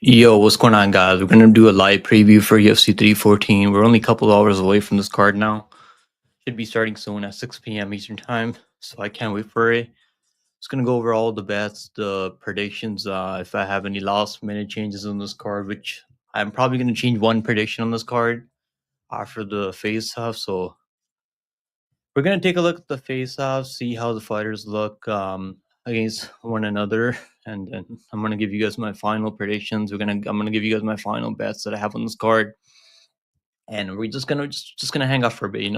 Yo, what's going on, guys? We're gonna do a live preview for UFC 314. We're only a couple hours away from this card now. Should be starting soon at 6 p.m. Eastern time, so I can't wait for it. Just gonna go over all the bets, the predictions. If I have any last minute changes on this card, which I'm probably gonna change one prediction on this card after the face-off. So we're gonna take a look at the face-off, see how the fighters look against one another, and then I'm gonna give you guys my final predictions. I'm gonna give you guys my final bets that I have on this card, and we're just gonna hang out for a bit.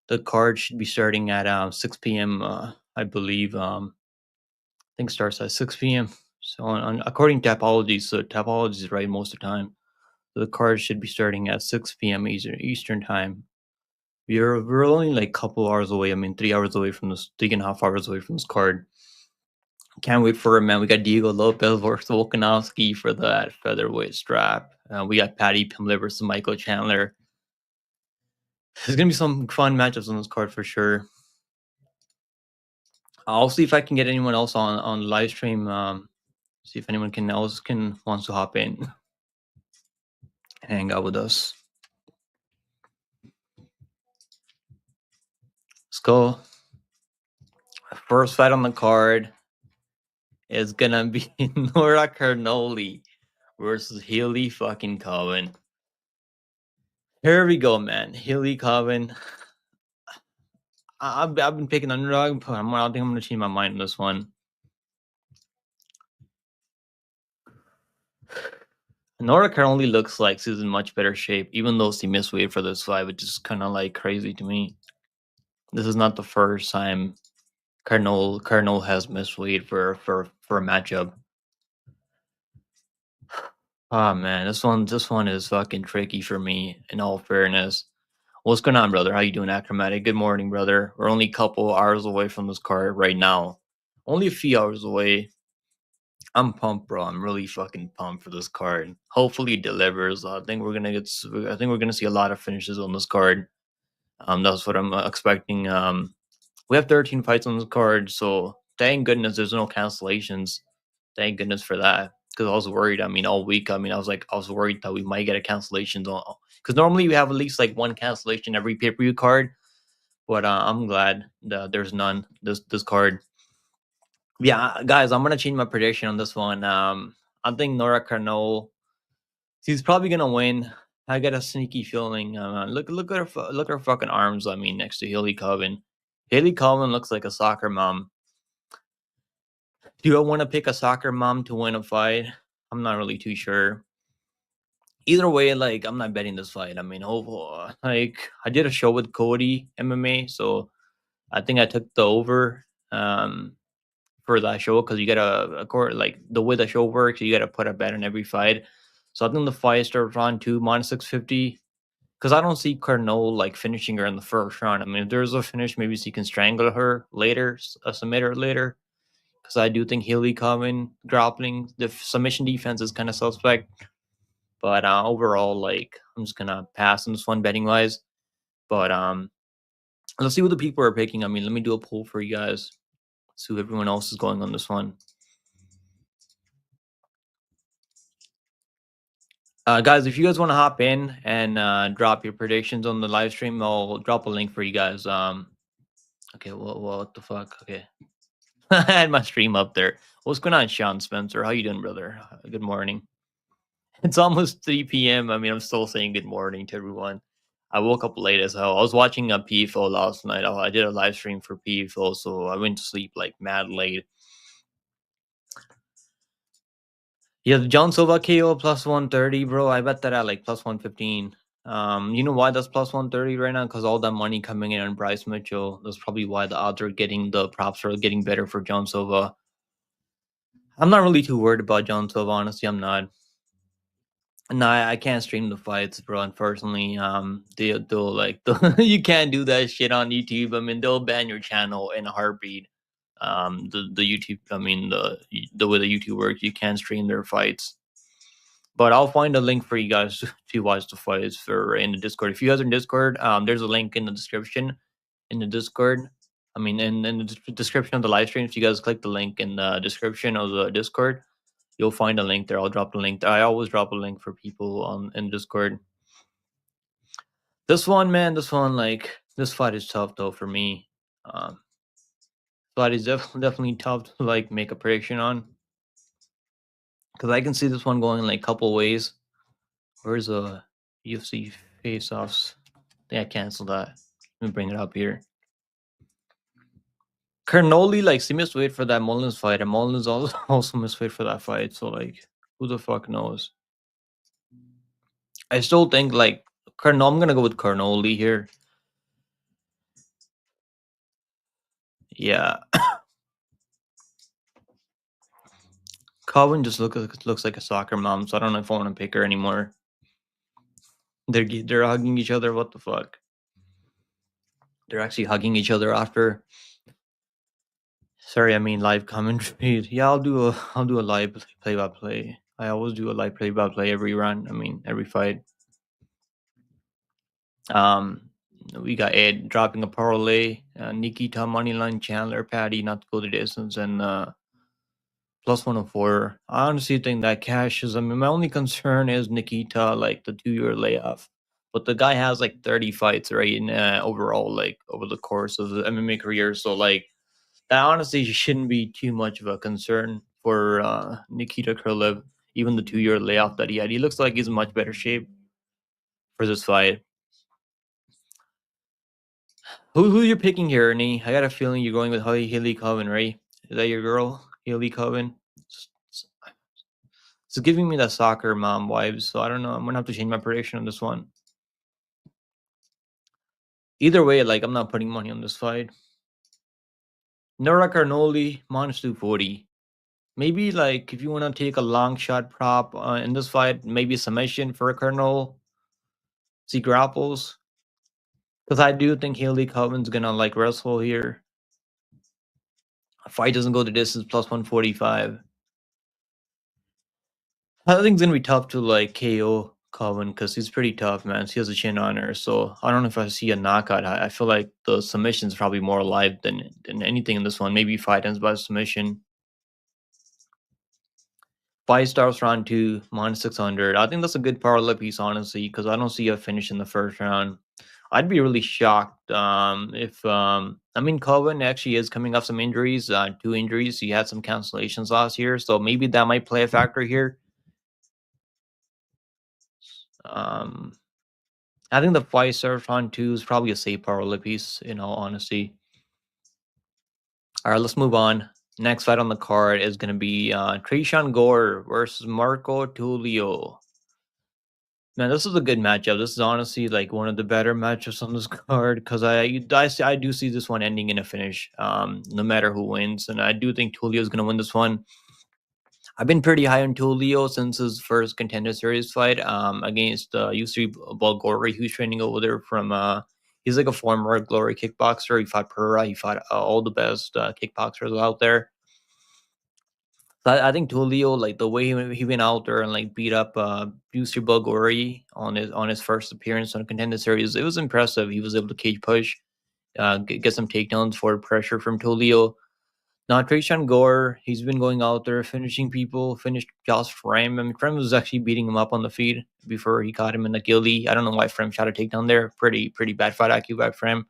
The card should be starting at 6 p.m. I believe. I think starts at 6 p.m. So according to Tapology, so Tapology is right most of the time. The card should be starting at 6 p.m. Eastern time. We're only like a couple hours away. I mean, 3 hours away from this, 3.5 hours away from this card. Can't wait for it, man. We got Diego Lopez versus Volkanovski for that featherweight strap. We got Pimblett versus Michael Chandler. There's gonna be some fun matchups on this card for sure. I'll see if I can get anyone else on live stream. See if anyone wants to hop in and hang out with us. Let's go. First fight on the card is gonna be Nora Cornolle versus Haley fucking Coven. Here we go, man. Haley Coven. I've been picking underdog, but I think I'm gonna change my mind on this one. Nora Cornolle looks like she's in much better shape, even though she missed weight for this fight, which is kind of like crazy to me. This is not the first time Cornolle has missed weight for a matchup. Oh man, this one is fucking tricky for me. In all fairness, what's going on, brother? How you doing, Achromatic? Good morning, brother. We're only a couple hours away from this card right now. Only a few hours away. I'm pumped, bro. I'm really fucking pumped for this card. Hopefully it delivers. I think we're gonna see a lot of finishes on this card. That's what I'm expecting. We have 13 fights on this card, so thank goodness there's no cancellations. Thank goodness for that. Because I was worried. I mean, all week. I was worried that we might get a cancellation. Because normally we have at least like one cancellation every pay-per-view card. But I'm glad that there's none this card. Yeah, guys, I'm gonna change my prediction on this one. I think Nora Cornolle, she's probably gonna win. I get a sneaky feeling. Look at her fucking arms. I mean, next to Haley Coven. Haley Coven looks like a soccer mom. Do I want to pick a soccer mom to win a fight? I'm not really too sure. Either way, like I'm not betting this fight. I mean, like I did a show with Cody MMA, so I think I took the over. For that show because you gotta like the way the show works, you gotta put a bet on every fight. So I think the fight starts round 2 -650 because I don't see Cornolle like finishing her in the first round. I mean, if there's a finish, maybe she can strangle her later, submit her later. Because I do think Haley Coven grappling the submission defense is kind of suspect. But overall, like I'm just gonna pass on this one betting wise. But let's see what the people are picking. I mean, let me do a poll for you guys. See who everyone else is going on this one. Guys, if you guys want to hop in and drop your predictions on the live stream, I'll drop a link for you guys. Okay, what the fuck? Okay, I had my stream up there. What's going on, Sean Spencer? How you doing, brother? Good morning. It's almost 3 p.m. I mean, I'm still saying good morning to everyone. I woke up late as hell. I was watching a PFO last night. I did a live stream for PFO, so I went to sleep like mad late. Yeah, the John Silva KO plus 130, bro. I bet that at like plus 115. You know why that's plus 130 right now? Because all that money coming in on Bryce Mitchell. That's probably why the odds are the props are getting better for John Silva. I'm not really too worried about John Silva, honestly. I'm not. No, I can't stream the fights, bro. Unfortunately, they'll like you can't do that shit on YouTube. I mean, they'll ban your channel in a heartbeat. The YouTube, I mean, the way the YouTube works, you can't stream their fights. But I'll find a link for you guys to watch the fights for in the Discord. If you guys are in Discord, there's a link in the description in the Discord. I mean, in the description of the live stream, if you guys click the link in the description of the Discord, You'll find a link there. I'll drop the link. I always drop a link for people on in Discord. This one, man, this one, like this fight is tough though for me. Fight is definitely tough to like make a prediction on because I can see this one going like a couple ways. Where's UFC face-offs? I think I canceled that. Let me bring it up here. Cornolle, like, he missed weight for that Mullins fight, and Mullins also missed weight for that fight. So, like, who the fuck knows? I still think, like, I'm gonna go with Cornolle here. Yeah. Coven just looks like a soccer mom, so I don't know if I want to pick her anymore. They're hugging each other. What the fuck? They're actually hugging each other after. Sorry, I mean live commentary. Yeah, I'll do a live play-by-play. I always do a live play-by-play every run. I mean every fight. We got Ed dropping a parlay, Nikita moneyline, Chandler, Patty not to go the distance, and plus 104. I honestly think that cashes. I mean, my only concern is Nikita, like the 2-year layoff. But the guy has like 30 fights, right? In overall, like over the course of the MMA career. So like that honestly shouldn't be too much of a concern for Nikita Krylov, even the 2-year layoff that he had. He looks like he's in much better shape for this fight. Who you picking here, Ernie? I got a feeling you're going with Haley Coven, right? Is that your girl, Haley Coven? It's giving me that soccer mom vibes, so I don't know. I'm gonna have to change my prediction on this one. Either way, like I'm not putting money on this fight. Nora Carnoli, minus 240. Maybe like if you want to take a long shot prop in this fight, maybe submission for a Colonel. See grapples. Because I do think Haley Coven's gonna like wrestle here. A fight doesn't go the distance, plus 145. I think it's gonna be tough to like KO Coven because he's pretty tough, man. He has a chin on her, so I don't know if I see a knockout. I feel like the submission's probably more alive than anything in this one. Maybe fight ends by submission. 5 stars round 2, minus 600. I think that's a good parlay piece, honestly, because I don't see a finish in the first round. I'd be really shocked if I mean Coven actually is coming off some injuries, 2 injuries. He had some cancellations last year, so maybe that might play a factor here. Um, I think the 5 star round 2 is probably a safe parlay piece, in all honesty. All right, let's move on. Next fight on the card is going to be Gore versus Marco Tulio. Man, this is a good matchup. This is honestly like one of the better matchups on this card because I do see this one ending in a finish, no matter who wins, and I do think Tulio is going to win this one. I've been pretty high on Tulio since his first Contender Series fight against UFC Gore, who's training over there from. He's like a former Glory kickboxer. He fought Pura. He fought all the best kickboxers out there. So I think Tulio, like the way he went out there and like beat up Booster Bulgari on his first appearance on a Contender Series, it was impressive. He was able to cage push, get some takedowns for pressure from Tulio. Now Trayshawn Gore, he's been going out there finishing people, finished Josh Frame. I mean, Frame was actually beating him up on the feed before he caught him in the gilly. I don't know why Frame shot a takedown there. Pretty bad fight IQ by Frame.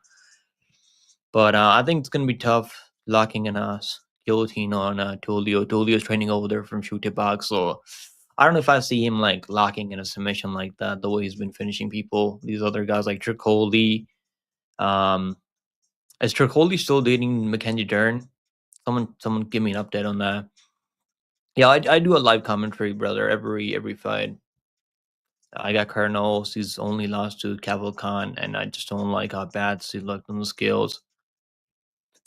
But I think it's gonna be tough locking in a guillotine on Tulio. Tulio's training over there from Shoot Box, so I don't know if I see him like locking in a submission like that. The way he's been finishing people, these other guys like Tricoli. Is Tricoli still dating Mackenzie Dern? Someone give me an update on that. Yeah, I do a live commentary, brother, every fight. I got Cornolle. He's only lost to Cavalcon, and I just don't like how bad he looked on the scales.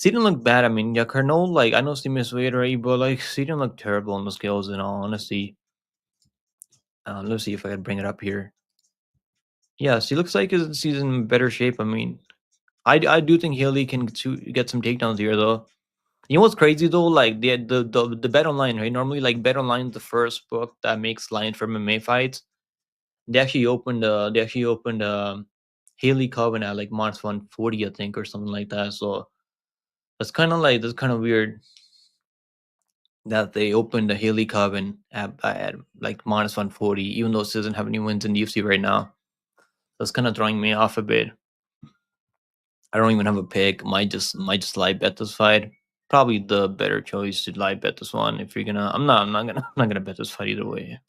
He didn't look bad. I mean, yeah, Cornolle, like I know he missed weight already, but like he didn't look terrible on the scales. In all honesty, let's see if I can bring it up here. Yes, he looks like he's in better shape. I mean, I do think Haley can get some takedowns here though. You know what's crazy though? Like the bet online, right? Normally, like bet online is the first book that makes lines for MMA fights. They actually opened Haley Coven at like minus 140, I think, or something like that. So that's kind of weird. that they opened the Haley Coven at like -140, even though it doesn't have any wins in the UFC right now. That's kind of throwing me off a bit. I don't even have a pick. Might just live bet this fight. Probably the better choice to live bet this one. If you're gonna, I'm not gonna bet this fight either way.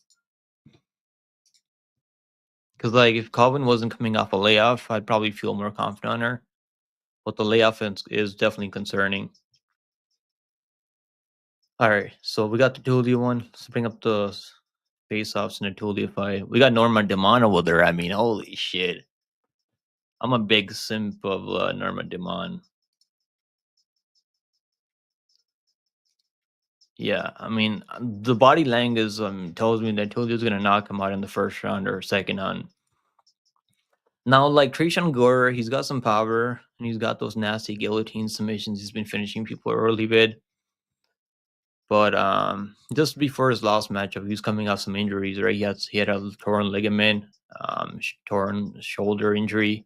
Because like if Coven wasn't coming off a layoff, I'd probably feel more confident on her. But the layoff is definitely concerning. All right, so we got the Tulio one. Let's bring up the face-offs in the Tulio fight. We got Norma Demon over there. I mean, holy shit! I'm a big simp of Norma Demon. Yeah, I mean, the body language tells me that Tulio's gonna knock him out in the first round or second round. Now, like Trishan Gore, he's got some power and he's got those nasty guillotine submissions. He's been finishing people early bit. But just before his last matchup, he was coming off some injuries, right? He had a torn ligament, torn shoulder injury.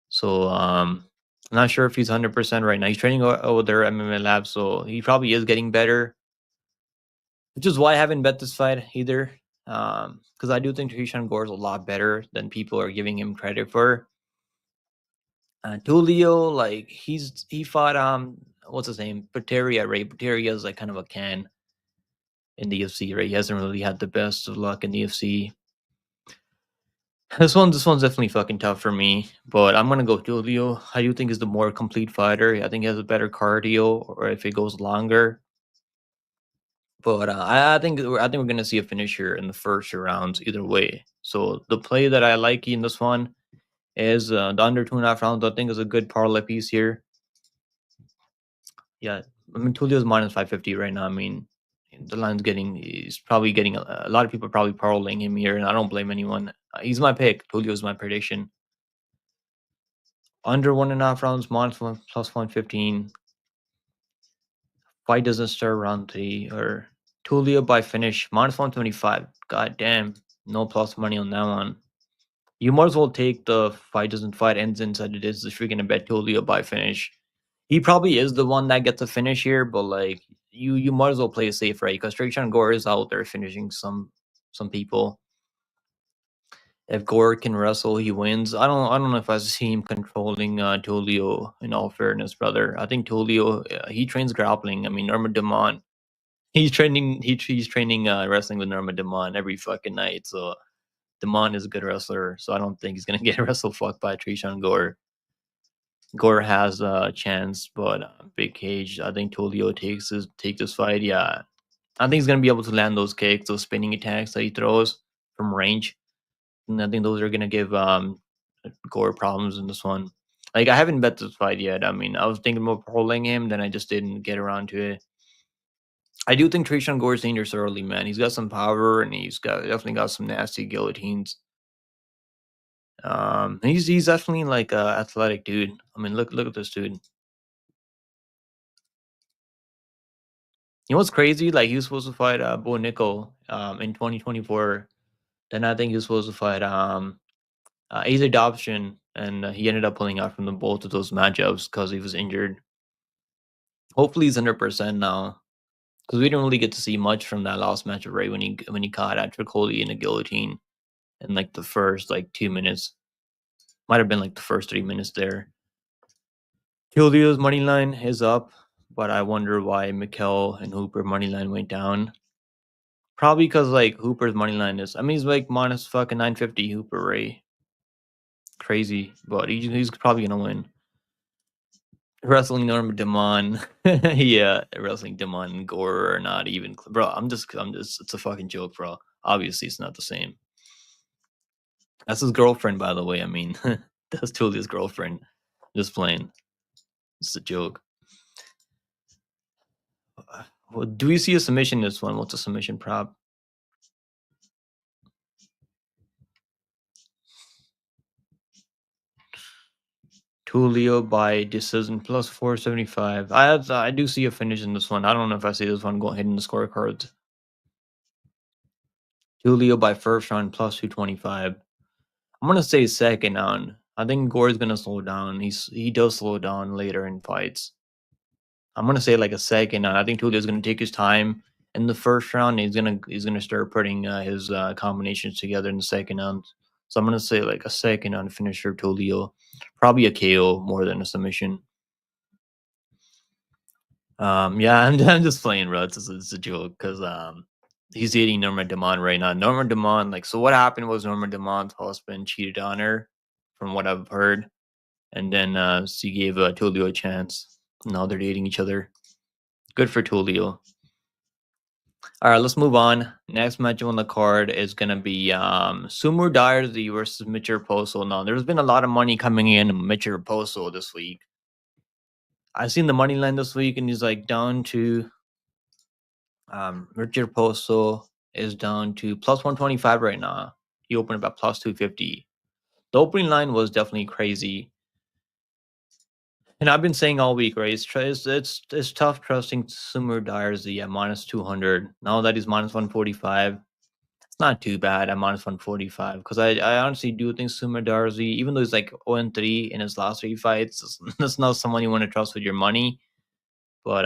So I'm not sure if he's 100% right now. He's training over there at MMA Lab, so he probably is getting better. Which is why I haven't bet this fight either. Because I do think Trishan Gore is a lot better than people are giving him credit for. Tulio, like he fought what's his name? Pateria, right? Pateria is like kind of a can in the UFC, right? He hasn't really had the best of luck in the UFC. This one's definitely fucking tough for me, but I'm gonna go Tulio. I do think is the more complete fighter. I think he has a better cardio, or if it goes longer. But I think we're gonna see a finisher in the first two rounds either way. So the play that I like in this one is the under 2.5 rounds. I think is a good parlay piece here. Yeah, I mean Tulio's -550 right now. I mean the line's he's probably getting a lot of people are probably parlaying him here, and I don't blame anyone. He's my pick. Tulio's my prediction. Under 1.5 rounds, +115. Fight doesn't start round 3 or Tulio by finish -125. God damn, no plus money on that one. You might as well take the fight ends inside it is if you're gonna bet Tulio by finish. He probably is the one that gets a finish here, but like you might as well play it safe, right? Because Trajan Gore is out there finishing some people. If Gore can wrestle, he wins. I don't know if I see him controlling Tulio. In all fairness, brother, I think Tulio he trains grappling. I mean, Norma Demon, he's training wrestling with Norma Demon every fucking night. So Demon is a good wrestler. So I don't think he's gonna get wrestled fucked by Trishan Gore. Gore has a chance, but big cage. I think Tulio take this fight. Yeah, I think he's gonna be able to land those kicks, those spinning attacks that he throws from range. And I think those are gonna give Gore problems in this one. Like I haven't bet this fight yet. I mean, I was thinking about pulling him, then I just didn't get around to it. I do think Trishan Gore is dangerous early, man. He's got some power and definitely got some nasty guillotines. He's definitely like a athletic dude. I mean, look at this dude. You know what's crazy? Like he was supposed to fight Bo Nickel in 2024. Then I think he was supposed to fight A's adoption, and he ended up pulling out from the both of those matchups because he was injured. Hopefully he's 100% now because we didn't really get to see much from that last matchup, right? When he caught Patrick Coley in a guillotine in like the first like 2 minutes, might have been like the first 3 minutes there. Julio's money line is up, but I wonder why Mikel and Hooper money line went down. Probably because like Hooper's money line is, I mean, he's like minus fucking 950 Hooper Ray. Crazy, but he's probably gonna win. Wrestling Norma Demon, yeah, wrestling Demon and Gore are not even, bro. It's a fucking joke, bro. Obviously, it's not the same. That's his girlfriend, by the way. I mean, that's Tulio's girlfriend. Just playing. It's a joke. Well, do we see a submission in this one? What's a submission prop? Tulio by decision plus 475. I do see a finish in this one. I don't know if I see this one going hitting the scorecards. Tulio by first round plus 225. I'm gonna say second round. I think Gore's gonna slow down. He does slow down later in fights. I'm gonna say like a second. I think Tulio's gonna take his time in the first round. He's gonna start putting his combinations together in the second round. So I'm gonna say like a second on finisher Tulio, probably a KO more than a submission. Yeah, I'm just playing, bro. It's a joke because he's dating Norma Demond right now. Norma Demond, like, so what happened was Norma Demond's husband cheated on her, from what I've heard, and then she gave Tulio a chance. Now they're dating each other. Good for Tulio. All right, let's move on. Next matchup on the card is gonna be Sumudaerji versus Mitchell Raposo. Now, there's been a lot of money coming in Mitchell Raposo this week. I seen the money line this week, and he's like down to Mitchell Raposo is down to plus 125 right now. He opened about plus 250. The opening line was definitely crazy. And I've been saying all week, right? It's tough trusting Sumudaerji at minus 200. Now that he's minus 145. It's not too bad at minus 145 because I honestly do think Sumudaerji, even though he's like 0-3 in his last 3 fights, that's not someone you want to trust with your money. But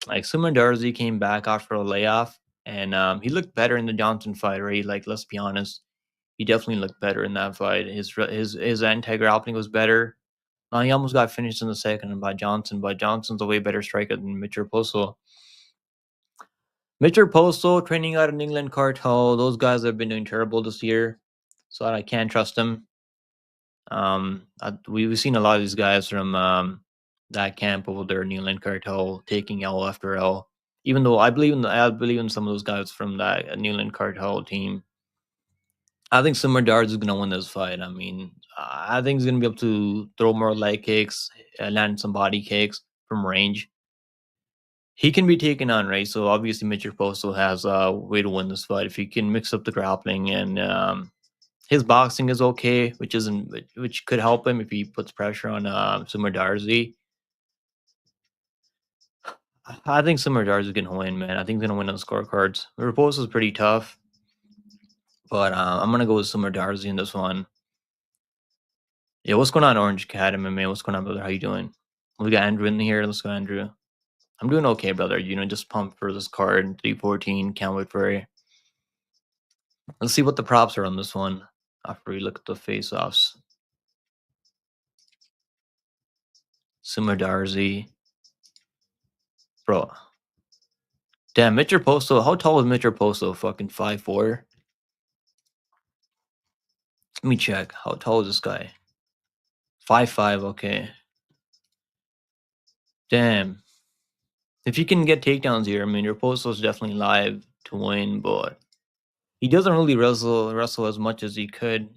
like Sumudaerji came back after a layoff, and he looked better in the Johnson fight, right? Like, let's be honest, he definitely looked better in that fight. His anti-grappling was better. Now he almost got finished in the second by Johnson, but Johnson's a way better striker than Mitchell Raposo. Mitchell Raposo training out of England Cartel. Those guys have been doing terrible this year, so I can't trust them. We've seen a lot of these guys from that camp over there, New England Cartel, taking L after L. Even though I believe in some of those guys from that New England Cartel team. I think Sumudaerji is gonna win this fight. I mean, I think he's gonna be able to throw more leg kicks, land some body kicks from range. He can be taken on, right? So obviously, Mitchell Raposo has a way to win this fight if he can mix up the grappling, and his boxing is okay, which could help him if he puts pressure on Sumudaerji. I think Sumudaerji is gonna win, man. I think he's gonna win on scorecards. Raposo is pretty tough, but I'm gonna go with Sumudaerji in this one. Yeah, what's going on, Orange Academy, man? What's going on, brother? How you doing? We got Andrew in here. Let's go, Andrew. I'm doing okay, brother. Just pumped for this card. 314. Can't wait for it. Let's see what the props are on this one after we look at the face-offs. Sumudaerji. Bro. Damn, Mitchell Raposo. How tall is Mitchell Raposo? Fucking 5'4"? Let me check. How tall is this guy? 5'5", okay. Damn. If you can get takedowns here, I mean, Raposo's definitely live to win, but he doesn't really wrestle as much as he could.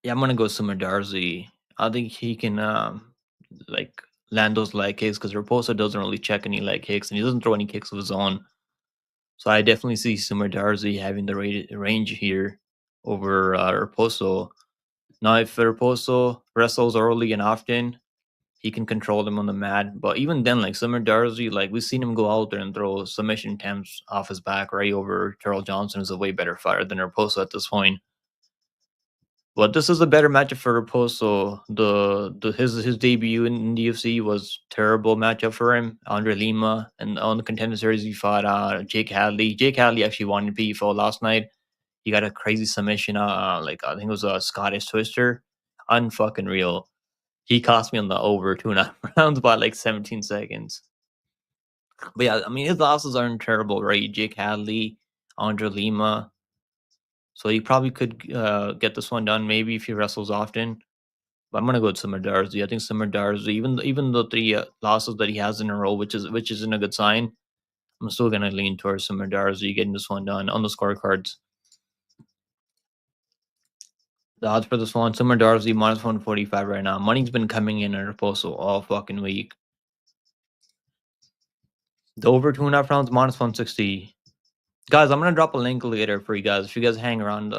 Yeah, I'm gonna go Sumudaerji. I think he can like land those leg kicks because Raposo doesn't really check any leg kicks and he doesn't throw any kicks of his own. So I definitely see Sumudaerji having the range here over Raposo. Now, if Raposo wrestles early and often, he can control them on the mat. But even then, like Sumudaerji, like we've seen him go out there and throw submission attempts off his back right over Terrell Johnson, is a way better fighter than Raposo at this point. But this is a better matchup for Raposo. His debut in the UFC was terrible matchup for him. Andre Lima, and on the contender series he fought Jake Hadley. Jake Hadley actually won the PFL last night. He got a crazy submission, like I think it was a Scottish Twister, unfucking real. He cost me on the over 2.5 rounds by like 17 seconds. But yeah, I mean his losses aren't terrible, right? Jake Hadley, Andre Lima. So he probably could get this one done maybe if he wrestles often. But I'm gonna go with Sumudaerji. I think Sumudaerji, even the 3 losses that he has in a row, which isn't a good sign, I'm still gonna lean towards Sumudaerji getting this one done on the scorecards. The odds for this one, Sumudaerji minus 145 right now. Money's been coming in at Raposo all fucking week. The over 2.5 rounds minus 160. Guys, I'm gonna drop a link later for you guys. If you guys hang around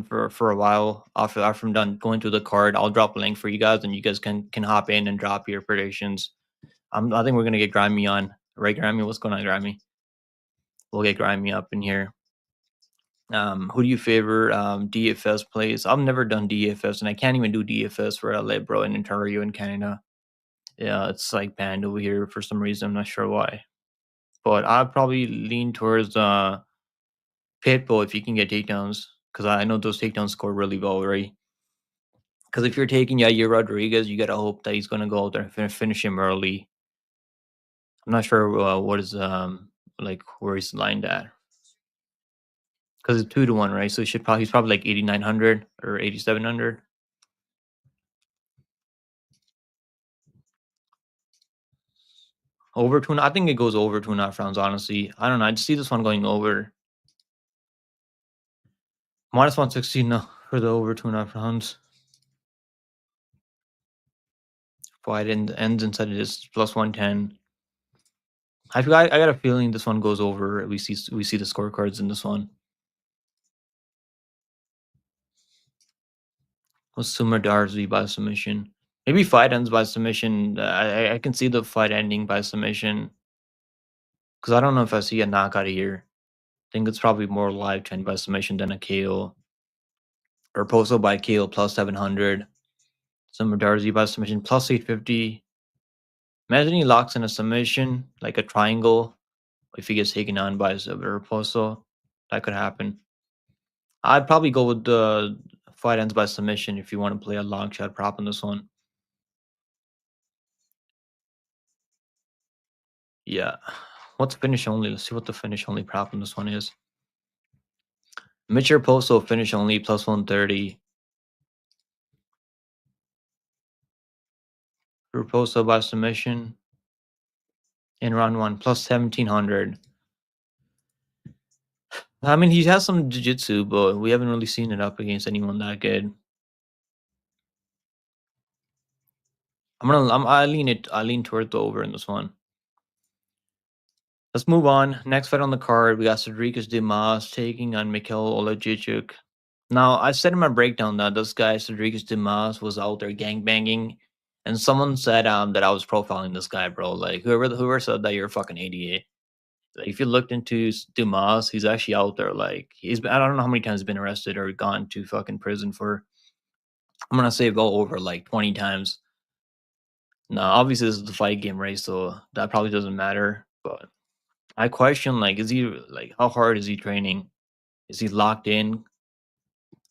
for a while after I'm done going through the card, I'll drop a link for you guys, and you guys can hop in and drop your predictions. I think we're gonna get Grimy on. Right, Grimy? What's going on, Grimy? We'll get Grimy up in here. Who do you favor? DFS plays. I've never done DFS, and I can't even do DFS for LA, bro, in Ontario in Canada. Yeah, it's like banned over here for some reason. I'm not sure why. But I'd probably lean towards Pitbull if you can get takedowns. Because I know those takedowns score really well, right? Because if you're taking Yair Rodriguez, you gotta hope that he's gonna go out there and finish him early. I'm not sure what is like where he's lined at. Because it's 2 to 1, right? So he's probably like 8,900 or 8,700. Over two. I think it goes over 2.5 rounds. Honestly, I don't know. I just see this one going over -116 for the over 2.5 rounds. Fight ends inside of this +110. I got a feeling this one goes over. We see the scorecards in this one. What's Sumudaerji by submission? Maybe fight ends by submission. I can see the fight ending by submission because I don't know if I see a knockout here. I think it's probably more live trend by submission than a KO. Or Raposo by KO +700. Sumudaerji by submission +850. Imagine he locks in a submission, like a triangle. If he gets taken on by Raposo, that could happen. I'd probably go with the fight ends by submission if you want to play a long shot prop in this one. Yeah. What's finish only? Let's see what the finish only prop in this one is. Mitch Raposo finish only +130. Raposo by submission in round one +1700. I mean, he has some jiu-jitsu, but we haven't really seen it up against anyone that good. I lean toward the over in this one. Let's move on. Next fight on the card, we got Cedric Dumas taking on Mikhail Oleksiejczuk. Now, I said in my breakdown that this guy, Cedric Dumas, was out there gangbanging, and someone said that I was profiling this guy, bro. Like whoever said that, you're a fucking idiot. Like, if you looked into Dumas, he's actually out there. Like I don't know how many times he's been arrested or gone to fucking prison for. I'm gonna say well over like 20 times. Now, obviously, this is the fight game, right? So that probably doesn't matter. But I question, like, how hard is he training? Is he locked in?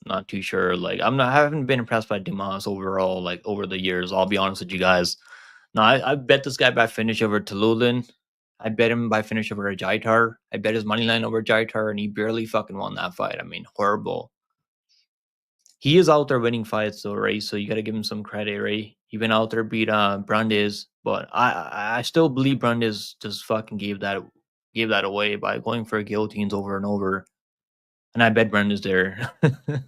Not too sure. Like, I haven't been impressed by Dumas overall, like over the years. I'll be honest with you guys. No, I bet this guy by finish over Tululin. I bet him by finish over Jaitar. I bet his money line over Jaitar, and he barely fucking won that fight. I mean, horrible. He is out there winning fights though, right? So you got to give him some credit, right? He been out there beat Brandes, but I still believe Brandes just fucking gave that away by going for guillotines over and over. And I bet Brandes there. That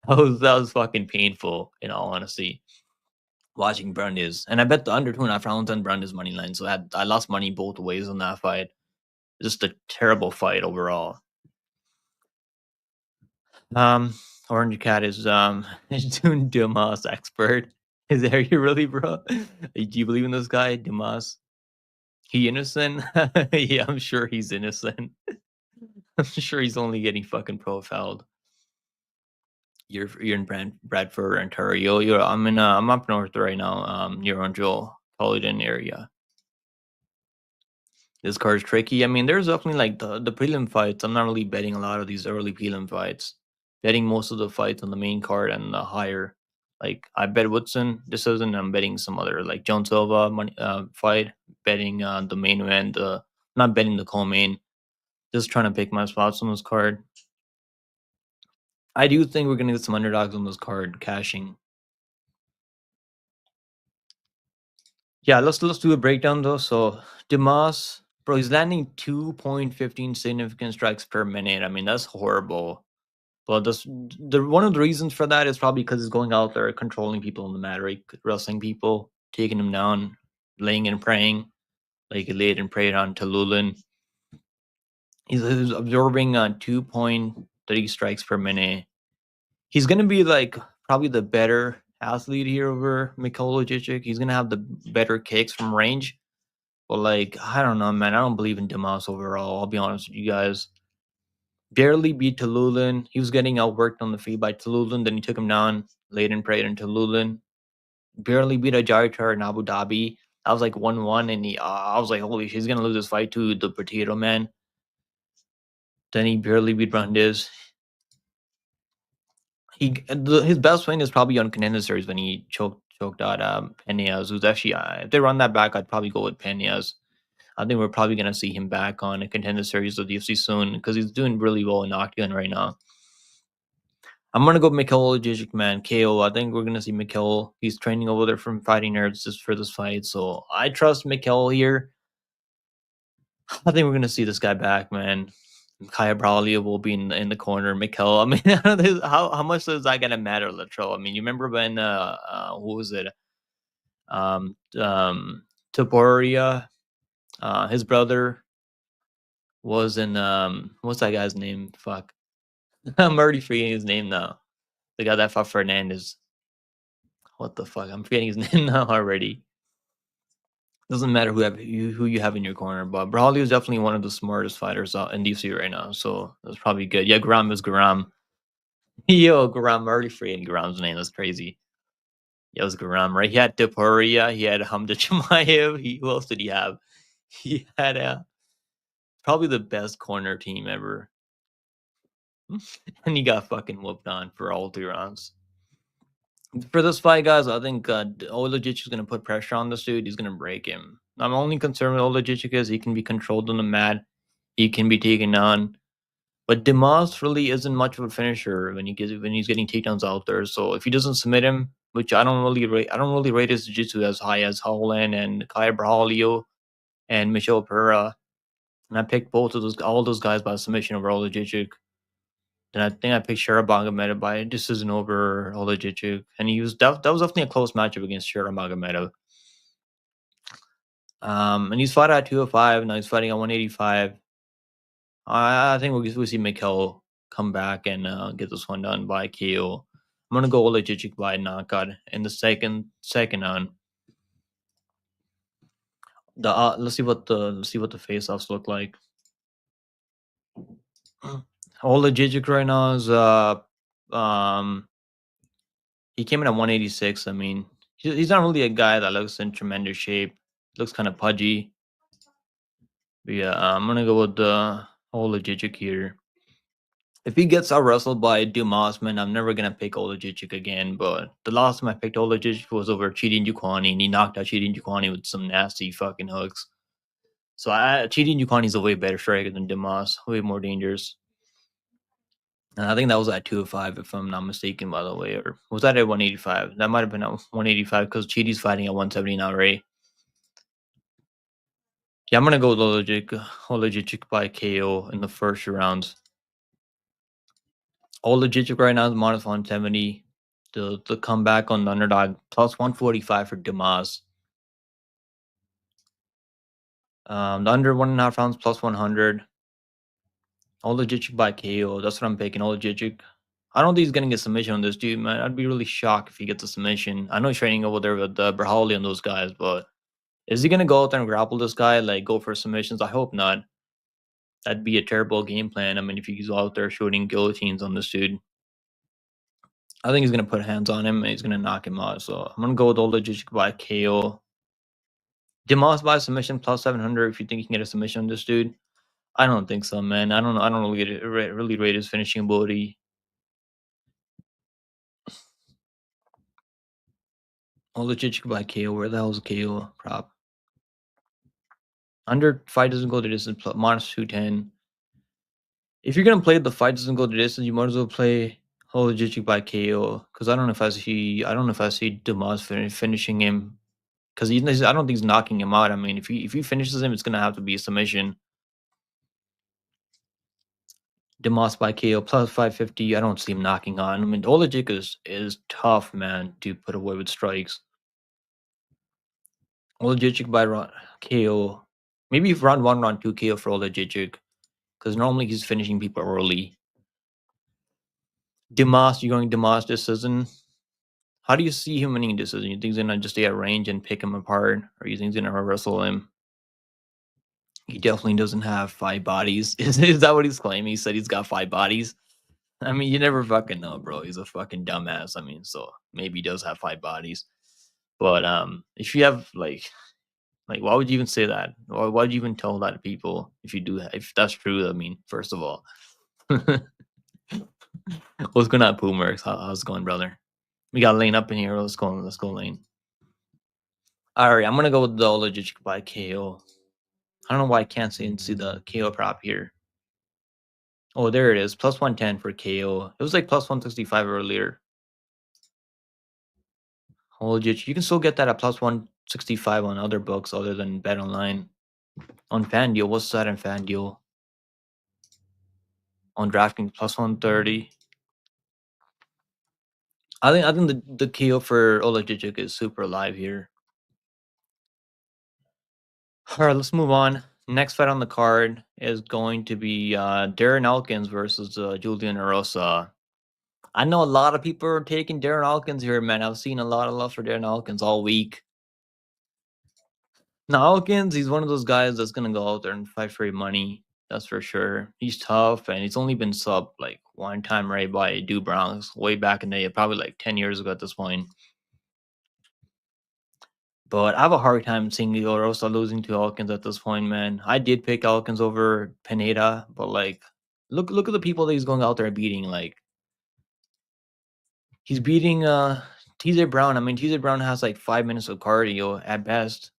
was fucking painful, in all honesty, watching Brandes. And I bet the under 2.5 rounds on Brandes money line. So I lost money both ways on that fight. Just a terrible fight overall. Um, Orange Cat is is doing Dumas expert. Is there you really, bro? Do you believe in this guy, Dumas? He innocent? Yeah, I'm sure he's innocent. I'm sure he's only getting fucking profiled. You're in Bradford, Ontario. I'm up north right now. Near Joel Caledon area. This card's tricky. I mean, there's definitely like the prelim fights. I'm not really betting a lot of these early prelim fights. Betting most of the fights on the main card and the higher. Like I bet Woodson this isn't. I'm betting some other like John Silva money fight. Betting the main event. Not betting the co-main. Just trying to pick my spots on this card. I do think we're gonna get some underdogs on this card cashing. Yeah, let's do a breakdown though. So Dumas, bro, he's landing 2.15 significant strikes per minute. I mean, that's horrible. But the one of the reasons for that is probably because he's going out there controlling people in the mat, right? Wrestling people, taking them down, laying and praying, like he laid and prayed on Tululin. He's absorbing 2.3 strikes per minute. He's gonna be like probably the better athlete here over Mikola Jičić. He's gonna have the better kicks from range. But like, I don't know, man. I don't believe in Dumas overall. I'll be honest with you guys. Barely beat Tululin. He was getting outworked on the feet by Tululin. Then he took him down, laid and prayed in Tululin. Barely beat a Jaritar in Abu Dhabi. I was like 1-1, and I was like, holy shit, he's gonna lose this fight to the Potato Man. Then he barely beat Brandes. His best win is probably on Contender Series when he choked out Peñas, who's actually if they run that back, I'd probably go with Peñas. I think we're probably gonna see him back on a Contender Series of the UFC soon because he's doing really well in Octagon right now. I'm gonna go Mikhail Oleksiejczuk, man. KO. I think we're gonna see Mikhail. He's training over there from Fighting Nerds just for this fight, so I trust Mikhail here. I think we're gonna see this guy back, man. Kaya Braulio will be in the corner. Mikhail. I mean, how much is that gonna matter, Latrell? I mean, you remember when who was it? Um Taporia, his brother was in what's that guy's name? Fuck. I'm already forgetting his name now. The guy that fought Fernandez. What the fuck? I'm forgetting his name now already. Doesn't matter who you have in your corner, but Braulio is definitely one of the smartest fighters in DC right now, so that's probably good. Yeah, Garam is Garam. Yo, Garam, I'm already forgetting Garam's name. That's crazy. Yeah, it was Garam, right? He had Taporia, he had Hamza Chimaev. Who else did he have? He had probably the best corner team ever. And he got fucking whooped on for all 3 rounds. For this fight, guys, I think Oleksiejczuk is going to put pressure on this dude. He's going to break him. I'm only concerned with Oleksiejczuk is he can be controlled on the mat. He can be taken on. But Dumas really isn't much of a finisher when he's getting takedowns out there. So if he doesn't submit him, which I don't really rate his jiu-jitsu as high as Holland and Kaya Braulio and Michel Pereira. And I picked all those guys by submission over Oleksiejczuk. And I think I picked Sharabagomedov by decision over Oleksiejczuk, and that was definitely a close matchup against Sharabagomedov. And he's fought at 205. Now he's fighting at 185. I think we'll see Mikhail come back and get this one done by KO. I'm gonna go Oleksiejczuk by knockout in the second round. Let's see what the face-offs look like. Oleksiejczuk right now is he came in at 186. I mean, he's not really a guy that looks in tremendous shape. Looks kind of pudgy. But yeah, I'm gonna go with the Oleksiejczuk here. If he gets out wrestled by Dumas, man, I'm never gonna pick Oleksiejczuk again. But the last time I picked Oleksiejczuk was over Cheating Jukwani, and he knocked out Cheating Jukwani with some nasty fucking hooks. So Cheating Jukwani is a way better striker than Dumas, way more dangerous. And I think that was at 205, if I'm not mistaken, by the way. Or was that at 185? That might have been at 185 because Cheaty's fighting at 170 now, right? Yeah, I'm gonna go with Oleksiejczuk by KO in the first round. Oleksiejczuk right now is minus 170. The comeback on the underdog plus 145 for Dumas. The under 1.5 rounds plus 100. Oleksiejczuk by KO. That's what I'm picking. Oleksiejczuk. I don't think he's gonna get submission on this dude, man. I'd be really shocked if he gets a submission. I know he's training over there with Berhali and those guys, but is he gonna go out there and grapple this guy, like go for submissions? I hope not. That'd be a terrible game plan. I mean, if he's out there shooting guillotines on this dude, I think he's gonna put hands on him and he's gonna knock him out. So I'm gonna go with Oleksiejczuk by KO. Dumas by submission plus 700. If you think you can get a submission on this dude, I don't think so, man. I don't know. I don't really rate his finishing ability. Oleksiejczuk by KO. Where the hell is KO prop? Under fight doesn't go to distance plus minus 210. If you're gonna play the fight doesn't go the distance, you might as well play Oleksiejczuk by KO because I don't know if I see Dumas finishing him because I don't think he's knocking him out. I mean, if he finishes him, it's gonna have to be a submission. Dumas by KO plus 550. I don't see him knocking on. I mean, Oleksiejczuk is tough, man, to put away with strikes. Oleksiejczuk by KO. Maybe round 1, round 2 KO for Oleksiejczuk because normally he's finishing people early. Dumas, you're going Dumas decision. How do you see him winning decision? You think he's gonna just stay at range and pick him apart, or you think he's gonna wrestle him? He definitely doesn't have 5 bodies. Is that what he's claiming? He said he's got 5 bodies. I mean, you never fucking know, bro. He's a fucking dumbass. I mean, so maybe he does have 5 bodies. But if you have like, why would you even say that? Or why would you even tell that to people if you do if that's true? I mean, first of all, what's going on, Poomerx? How's it going, brother? We got Lane up in here. Let's go. Let's go, Lane. All right, I'm gonna go with the Oleksiejczuk by KO. I don't know why I can't see the KO prop here. Oh, there it is. Plus 110 for KO. It was like plus 165 earlier. Oleksiejczuk. You can still get that at plus 165 on other books other than Bet Online. On FanDuel, what's that in FanDuel? On DraftKings, plus 130. I think the KO for Oleksiejczuk is super live here. All right, let's move on. Next fight on the card is going to be Darren Elkins versus Julian Erosa. I know a lot of people are taking Darren Elkins here, man. I've seen a lot of love for Darren Elkins all week. Now, Elkins, he's one of those guys that's gonna go out there and fight for money. That's for sure. He's tough, and he's only been sub like one time right by Dumas way back in the day, probably like 10 years ago at this point. But I have a hard time seeing Erosa losing to Elkins at this point, man. I did pick Elkins over Pineda, but like, look at the people that he's going out there and beating. Like, he's beating TJ Brown. I mean, TJ Brown has like 5 minutes of cardio at best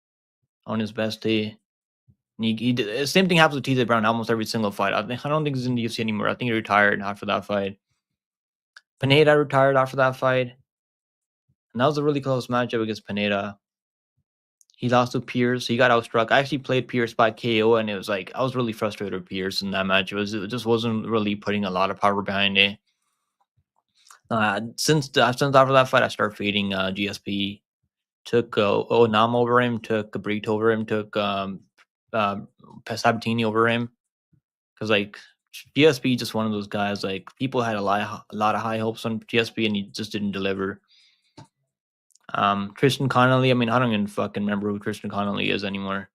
on his best day. And he did, same thing happens with TJ Brown almost every single fight. I don't think he's in the UFC anymore. I think he retired after that fight. Pineda retired after that fight, and that was a really close matchup against Pineda. He lost to Pierce. He got outstruck. I actually played Pierce by KO, and it was like I was really frustrated with Pierce in that match. It just wasn't really putting a lot of power behind it. Since after that fight, I started fading GSP. Took Onam over him. Took Brito over him. Took Sabatini over him. Because like GSP, just one of those guys. Like people had a lot of high hopes on GSP, and he just didn't deliver. Tristan Connolly. I mean, I don't even fucking remember who Tristan Connolly is anymore.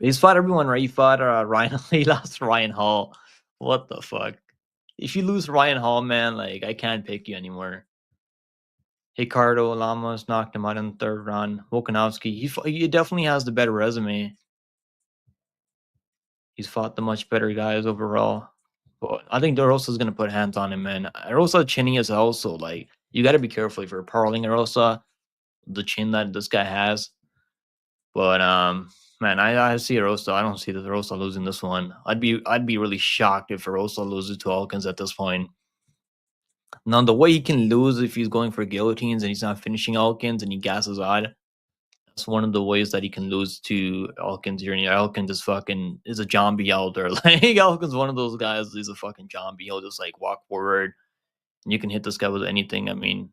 But he's fought everyone, right? He fought Ryan. He lost Ryan Hall. What the fuck? If you lose Ryan Hall, man, like I can't pick you anymore. Ricardo Lamas knocked him out in the third round. Volkanovski. He definitely has the better resume. He's fought the much better guys overall. But I think Erosa's gonna put hands on him, man. Erosa chinny is also like you got to be careful if you're parling Erosa, the chin that this guy has. But man, I see Erosa. I don't see the Erosa losing this one. I'd be really shocked if Erosa loses to Elkins at this point. Now the way he can lose if he's going for guillotines and he's not finishing Elkins and he gasses out. That's one of the ways that he can lose to Elkins here. And Elkins is a zombie out there. Like Elkins, one of those guys. He's a fucking zombie. He'll just like walk forward, and you can hit this guy with anything. I mean,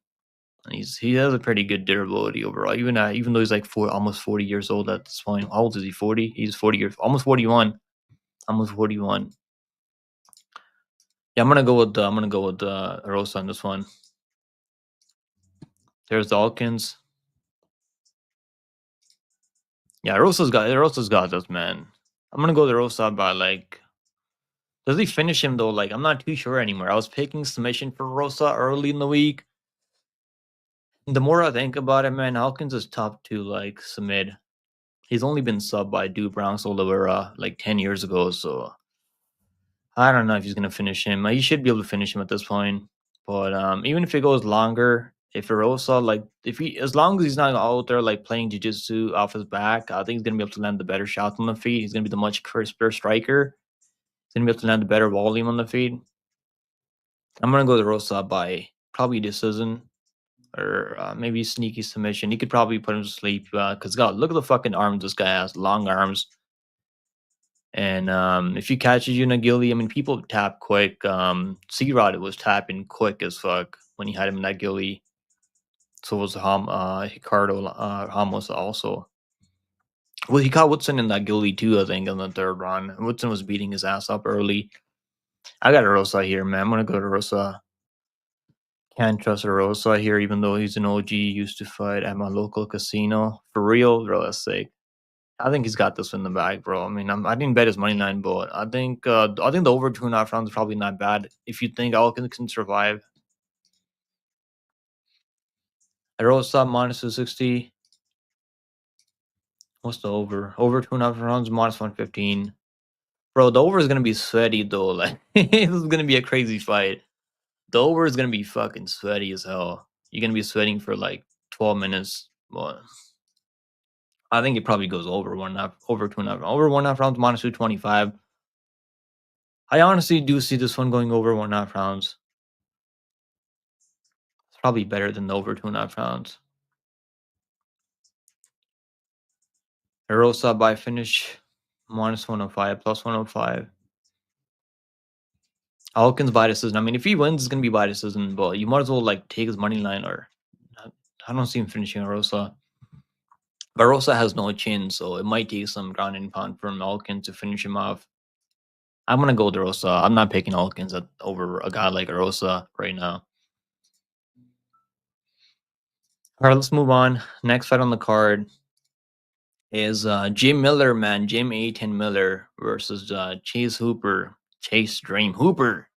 he has a pretty good durability overall. Even though he's like almost 40 years old at this point. How old is he? 40. He's 40 years, almost 41. Almost 41. Yeah, I'm gonna go with Erosa on this one. There's Elkins. Yeah, Erosa's got this, man. I'm gonna go with Erosa by like. Does he finish him though? Like I'm not too sure anymore. I was picking submission for Erosa early in the week. The more I think about it, man, Elkins is tough to like submit. He's only been subbed by Bronx Oliveira like 10 years ago, so I don't know if he's gonna finish him. He should be able to finish him at this point. But even if it goes longer, if Erosa as long as he's not out there like playing jiu-jitsu off his back, I think he's gonna be able to land the better shots on the feet. He's gonna be the much crisper striker. He's gonna be able to land the better volume on the feet. I'm gonna go to Erosa by probably decision or maybe sneaky submission. He could probably put him to sleep because God, look at the fucking arms this guy has, long arms. And if he catches you in a gilly, I mean, people tap quick. C-Rod was tapping quick as fuck when he had him in that gilly. So was Ricardo Ramos also. Well, he caught Woodson in that gilly too, I think, in the third round. Woodson was beating his ass up early. I got Erosa here, man. I'm going to go to Erosa. Can't trust Erosa here, even though he's an OG, used to fight at my local casino. For real, bro, that's sick. I think he's got this in the bag, bro. I mean, I didn't bet his money line, but I think the over 2.5 rounds is probably not bad if you think Elkins can survive. Erosa minus 260. What's the over? Over 2.5 rounds, minus 115. Bro, the over is gonna be sweaty though. Like this is gonna be a crazy fight. The over is gonna be fucking sweaty as hell. You're gonna be sweating for like 12 minutes. But I think it probably goes over 1.5, over 2.5, over 1.5 rounds, minus 225. I honestly do see this one going over 1.5 rounds. It's probably better than the over 2.5 rounds. Erosa by finish, minus 105, plus 105. Elkins by decision. I mean, if he wins, it's gonna be by decision, but you might as well like take his money line or I don't see him finishing Erosa. But Erosa has no chin, so it might take some ground and pound from Elkins to finish him off. I'm gonna go with Erosa. I'm not picking Elkins over a guy like Erosa right now. All right, let's move on. Next fight on the card is Jim Miller, man. Jim A10 Miller versus Chase Hooper. Chase Dream Hooper.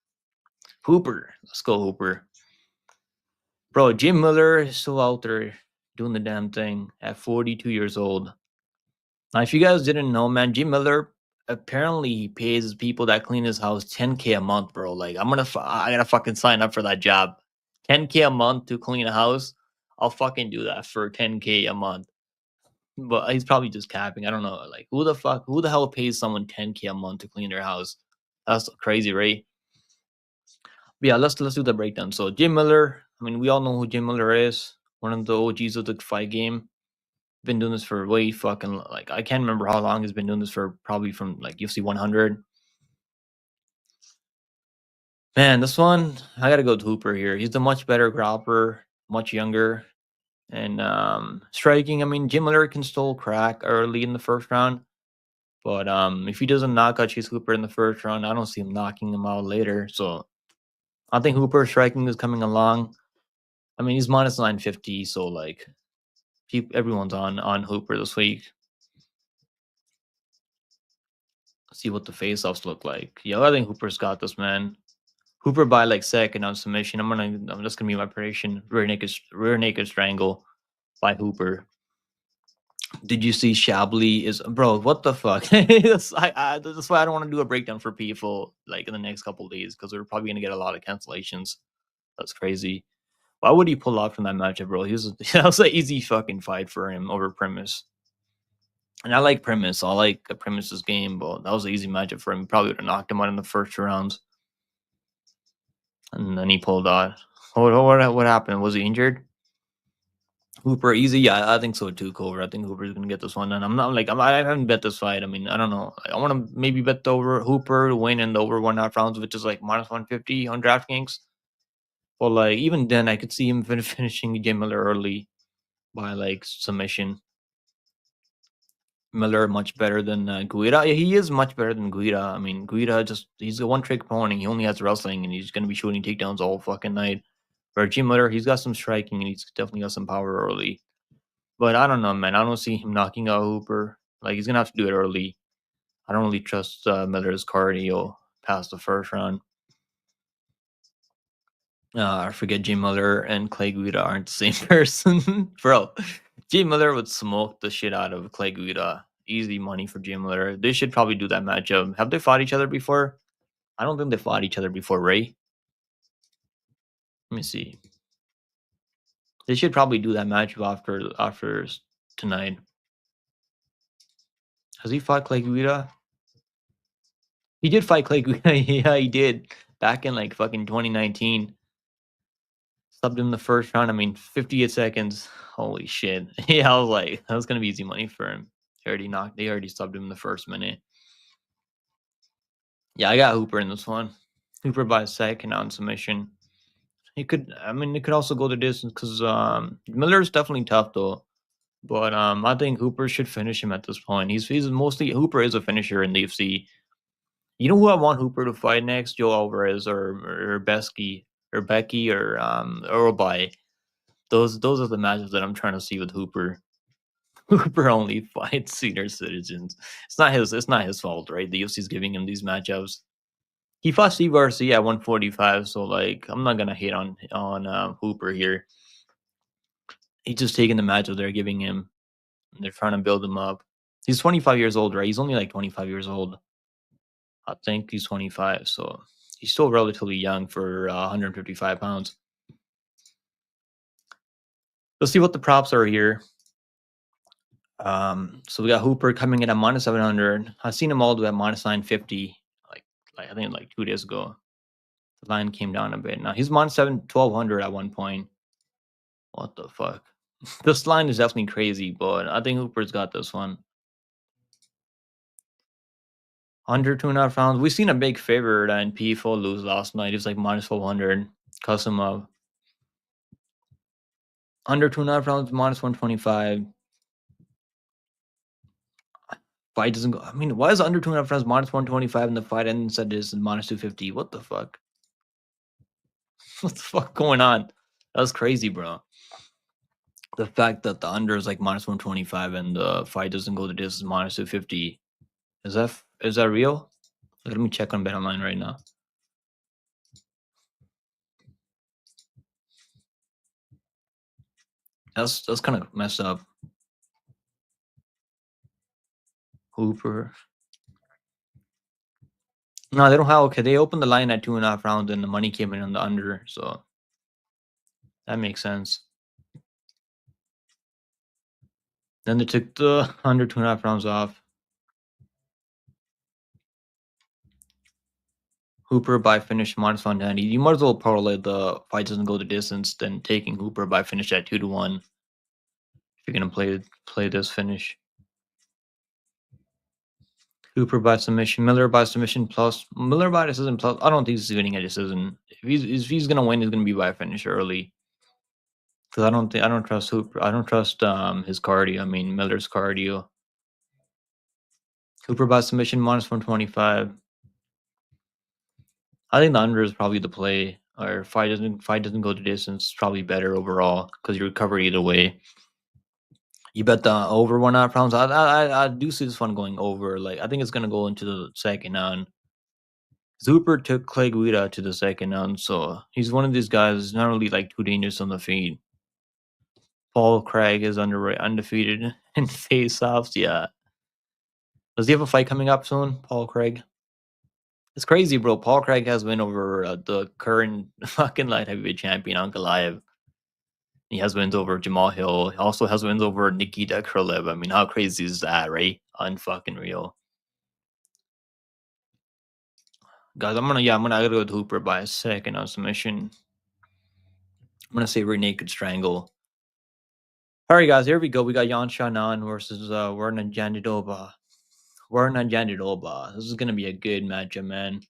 Hooper. Let's go, Hooper. Bro, Jim Miller is still out there doing the damn thing at 42 years old. Now, if you guys didn't know, man, Jim Miller apparently pays people that clean his house 10K a month, bro. Like, I gotta fucking sign up for that job. 10K a month to clean a house. I'll fucking do that for 10K a month. But he's probably just capping. I don't know. Like, who the hell pays someone 10K a month to clean their house? That's crazy, right? But yeah, let's do the breakdown. So Jim Miller, I mean, we all know who Jim Miller is. One of the OGs of the fight game. Been doing this for way fucking like I can't remember how long he's been doing this for. Probably from like UFC 100. Man, this one I gotta go with Hooper here. He's a much better grappler, much younger, and striking. I mean, Jim Miller can still crack early in the first round. But if he doesn't knock out Chase Hooper in the first round, I don't see him knocking him out later. So I think Hooper's striking is coming along. I mean, he's minus 950, so like everyone's on Hooper this week. Let's see what the face-offs look like. Yeah, I think Hooper's got this, man. Hooper by like second on submission. I'm just gonna be my prediction. Rear naked strangle by Hooper. Did you see Shabley is bro? What the fuck? That's why I don't want to do a breakdown for people like in the next couple of days because we're probably gonna get a lot of cancellations. That's crazy. Why would he pull off from that matchup, bro? That was an easy fucking fight for him over Premise. And I like Premise. I like Premise's game, but that was an easy matchup for him. He probably would have knocked him out in the first rounds. And then he pulled out. What happened? Was he injured? Hooper easy, yeah, I think so too. Cover, I think Hooper's gonna get this one, and I'm not like I haven't bet this fight. I mean, I don't know. I want to maybe bet the over Hooper to win and the over 1.5 rounds, which is like minus 150 on DraftKings. But like even then, I could see him finishing Jim Miller early by like submission. Miller much better than Guida. Yeah, he is much better than Guida. I mean, Guida he's a one trick pony. He only has wrestling, and he's gonna be shooting takedowns all fucking night. For Jim Miller, he's got some striking, and he's definitely got some power early. But I don't know, man. I don't see him knocking out Hooper. Like he's gonna have to do it early. I don't really trust Miller's cardio past the first round. I forget Jim Miller and Clay Guida aren't the same person, bro. Jim Miller would smoke the shit out of Clay Guida. Easy money for Jim Miller. They should probably do that matchup. Have they fought each other before? I don't think they fought each other before, Ray. Let me see. They should probably do that matchup after tonight. Has he fought Clay Guida? He did fight Clay Guida. Yeah, he did. Back in like fucking 2019. Subbed him the first round. I mean, 58 seconds. Holy shit. Yeah, I was like, that was gonna be easy money for him. They already subbed him the first minute. Yeah, I got Hooper in this one. Hooper by second on submission. It could also go the distance because Miller's definitely tough though. But I think Hooper should finish him at this point. He's mostly Hooper is a finisher in the UFC. You know who I want Hooper to fight next? Joe Alvarez or Becky or Urubai. Those are the matches that I'm trying to see with Hooper. Hooper only fights senior citizens. It's not his fault, right? The UFC's giving him these matchups. He fought Steve Garcia at 145, so like I'm not gonna hate on Hooper here. He's just taking the matchup they're giving him. And they're trying to build him up. He's 25 years old, right? He's only like 25 years old. I think he's 25, so he's still relatively young for 155 pounds. Let's see what the props are here. So we got Hooper coming in at minus 700. I've seen him all the way at minus 950, like I think like 2 days ago. The line came down a bit. Now he's minus 1200 at one point. What the fuck? This line is definitely crazy, but I think Hooper's got this one. Under 2.5 rounds. We've seen a big favorite in P4 lose last night. He was like minus 1200. Custom up. Under 2.5 rounds, minus 125. Fight doesn't go. I mean, why is under 2.5 rounds minus 125 in the fight and said this is minus 250? What the fuck? What the fuck going on? That's crazy, bro. The fact that the under is like minus 125 and the fight doesn't go to this is minus 250. Is that real? Let me check on BetOnline right now. That's kind of messed up. Hooper. No, they don't have. Okay, they opened the line at 2.5 rounds and the money came in on the under, so that makes sense. Then they took the under 2.5 rounds off. Hooper by finish minus 190. You might as well parlay the fight doesn't go the distance than taking Hooper by finish at 2-1. If you're gonna play this finish. Hooper by submission, Miller by submission plus Miller by decision plus. I don't think he's winning a decision. If he's gonna win, he's gonna be by finish early. Because I don't trust Hooper. I don't trust his cardio. I mean Miller's cardio. Hooper by submission minus 125. I think the under is probably the play. Or fight doesn't go the distance. It's probably better overall because you recover either way. You bet the over 1.5 rounds. I do see this one going over. Like I think it's gonna go into the second round. Hooper took Clay Guida to the second round, so he's one of these guys not really like too dangerous on the feet. Paul Craig is undefeated in face-offs. Yeah. Does he have a fight coming up soon, Paul Craig? It's crazy, bro. Paul Craig has win over the current fucking light heavyweight champion, Ankalaev. He has wins over Jamal Hill. He also has wins over Nikita Krylov. I mean, how crazy is that, right? Unfucking real. Guys, I gotta go with Hooper by a second on submission. I'm gonna say rear naked strangle. All right, guys, here we go. We got Xiaonan versus Werner Jandiroba. This is gonna be a good matchup, man.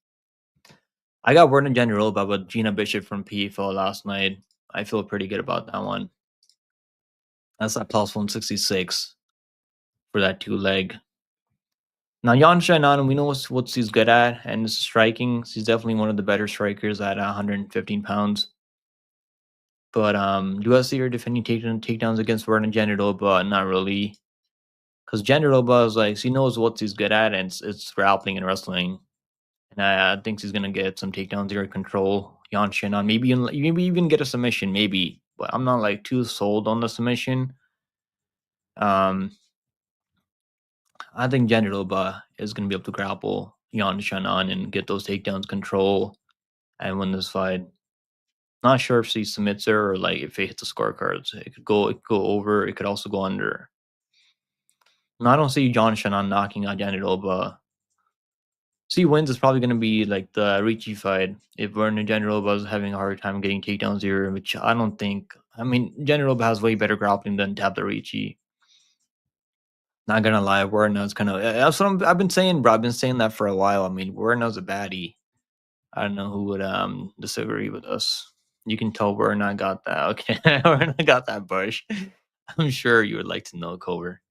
I got Werner Jandiroba with Gina Bishop from PFL last night. I feel pretty good about that one. That's at plus 166 for that 2-leg. Now, Xiaonan, we know what he's good at, and it's striking. He's definitely one of the better strikers at 115 pounds. But do I see her defending takedowns against Werner Jandiroba? Not really. Because Jandiroba is like, he knows what he's good at, and it's grappling and wrestling. And I think he's going to get some takedowns here, control Xiaonan. Maybe even get a submission, maybe. But I'm not like too sold on the submission. I think Jandiroba is going to be able to grapple Xiaonan and get those takedowns, control, and win this fight. Not sure if she submits her or like if it hits the scorecards. It could go over. It could also go under. No, I don't see Xiaonan knocking out Jandiroba. See, wins is probably going to be like the Ricci fight. If Werner Jandiroba is having a hard time getting takedowns here, which I don't think. I mean, Jandiroba has way better grappling than Tabitha Ricci. Not gonna lie, Werner's kind of. That's what I've been saying, bro. I've been saying that for a while. I mean, Werner's a baddie. I don't know who would disagree with us. You can tell Werner got that. Okay, Werner got that bush. I'm sure you would like to know, Cover.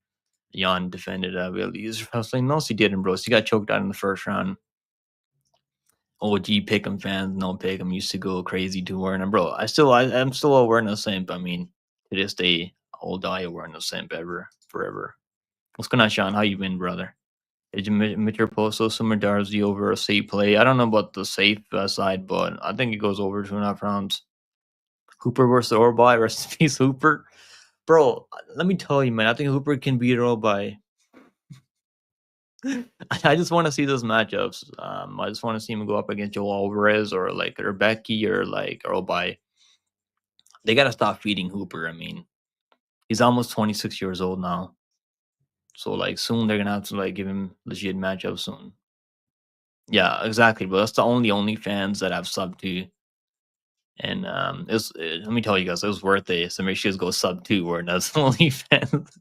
Jan defended Willie's wrestling. No, she didn't, bro. She got choked out in the first round. OG Pick'em fans, no Pick'em used to go crazy to Werner, bro. I'm still a Werner simp. I mean, to this day, I'll die a Werner simp forever. What's going on, Sean? How you been, brother? Did you Raposo Sumudaerji over a safe play? I don't know about the safe side, but I think it goes over 2.5 rounds. Hooper versus Orbai. Rest in peace, Hooper. bro. Let me tell you, man. I think Hooper can beat Earl by. I just want to see those matchups. I just want to see him go up against Joe Alvarez or like Rebecca or like Earl by. They gotta stop feeding Hooper. I mean, he's almost 26 years old now. So like soon they're gonna have to like give him legit matchups soon. Yeah, exactly. But that's the only fans that have sub two. And let me tell you guys, it was worth it. So make sure you go sub two where that's the only fans.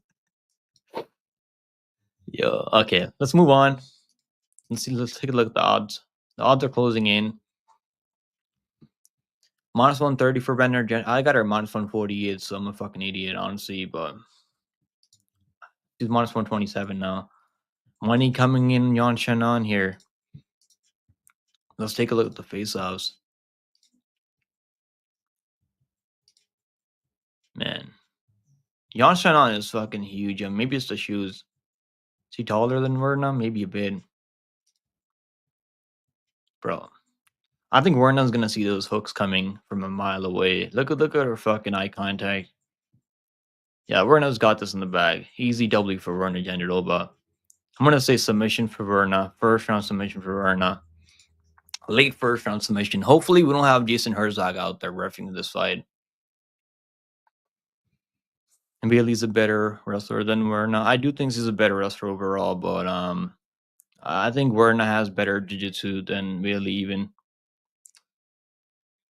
Yo, okay, let's move on. Let's see. Let's take a look at the odds. The odds are closing in. Minus 130 for Bender. I got her minus 148, so I'm a fucking idiot, honestly. But she's minus 127 now. Money coming in Xiaonan here. Let's take a look at the face-offs. Man. Xiaonan is fucking huge. Maybe it's the shoes. Is he taller than Verna? Maybe a bit. Bro. I think Verna's gonna see those hooks coming from a mile away. Look at her fucking eye contact. Yeah, Verna's got this in the bag. Easy W for Verna Jandiroba. I'm gonna say submission for Verna. First round submission for Verna. Late first round submission. Hopefully we don't have Jason Herzog out there reffing this fight. And Bailey's a better wrestler than Verna. I do think he's a better wrestler overall, but I think Verna has better jiu-jitsu than Bailey even.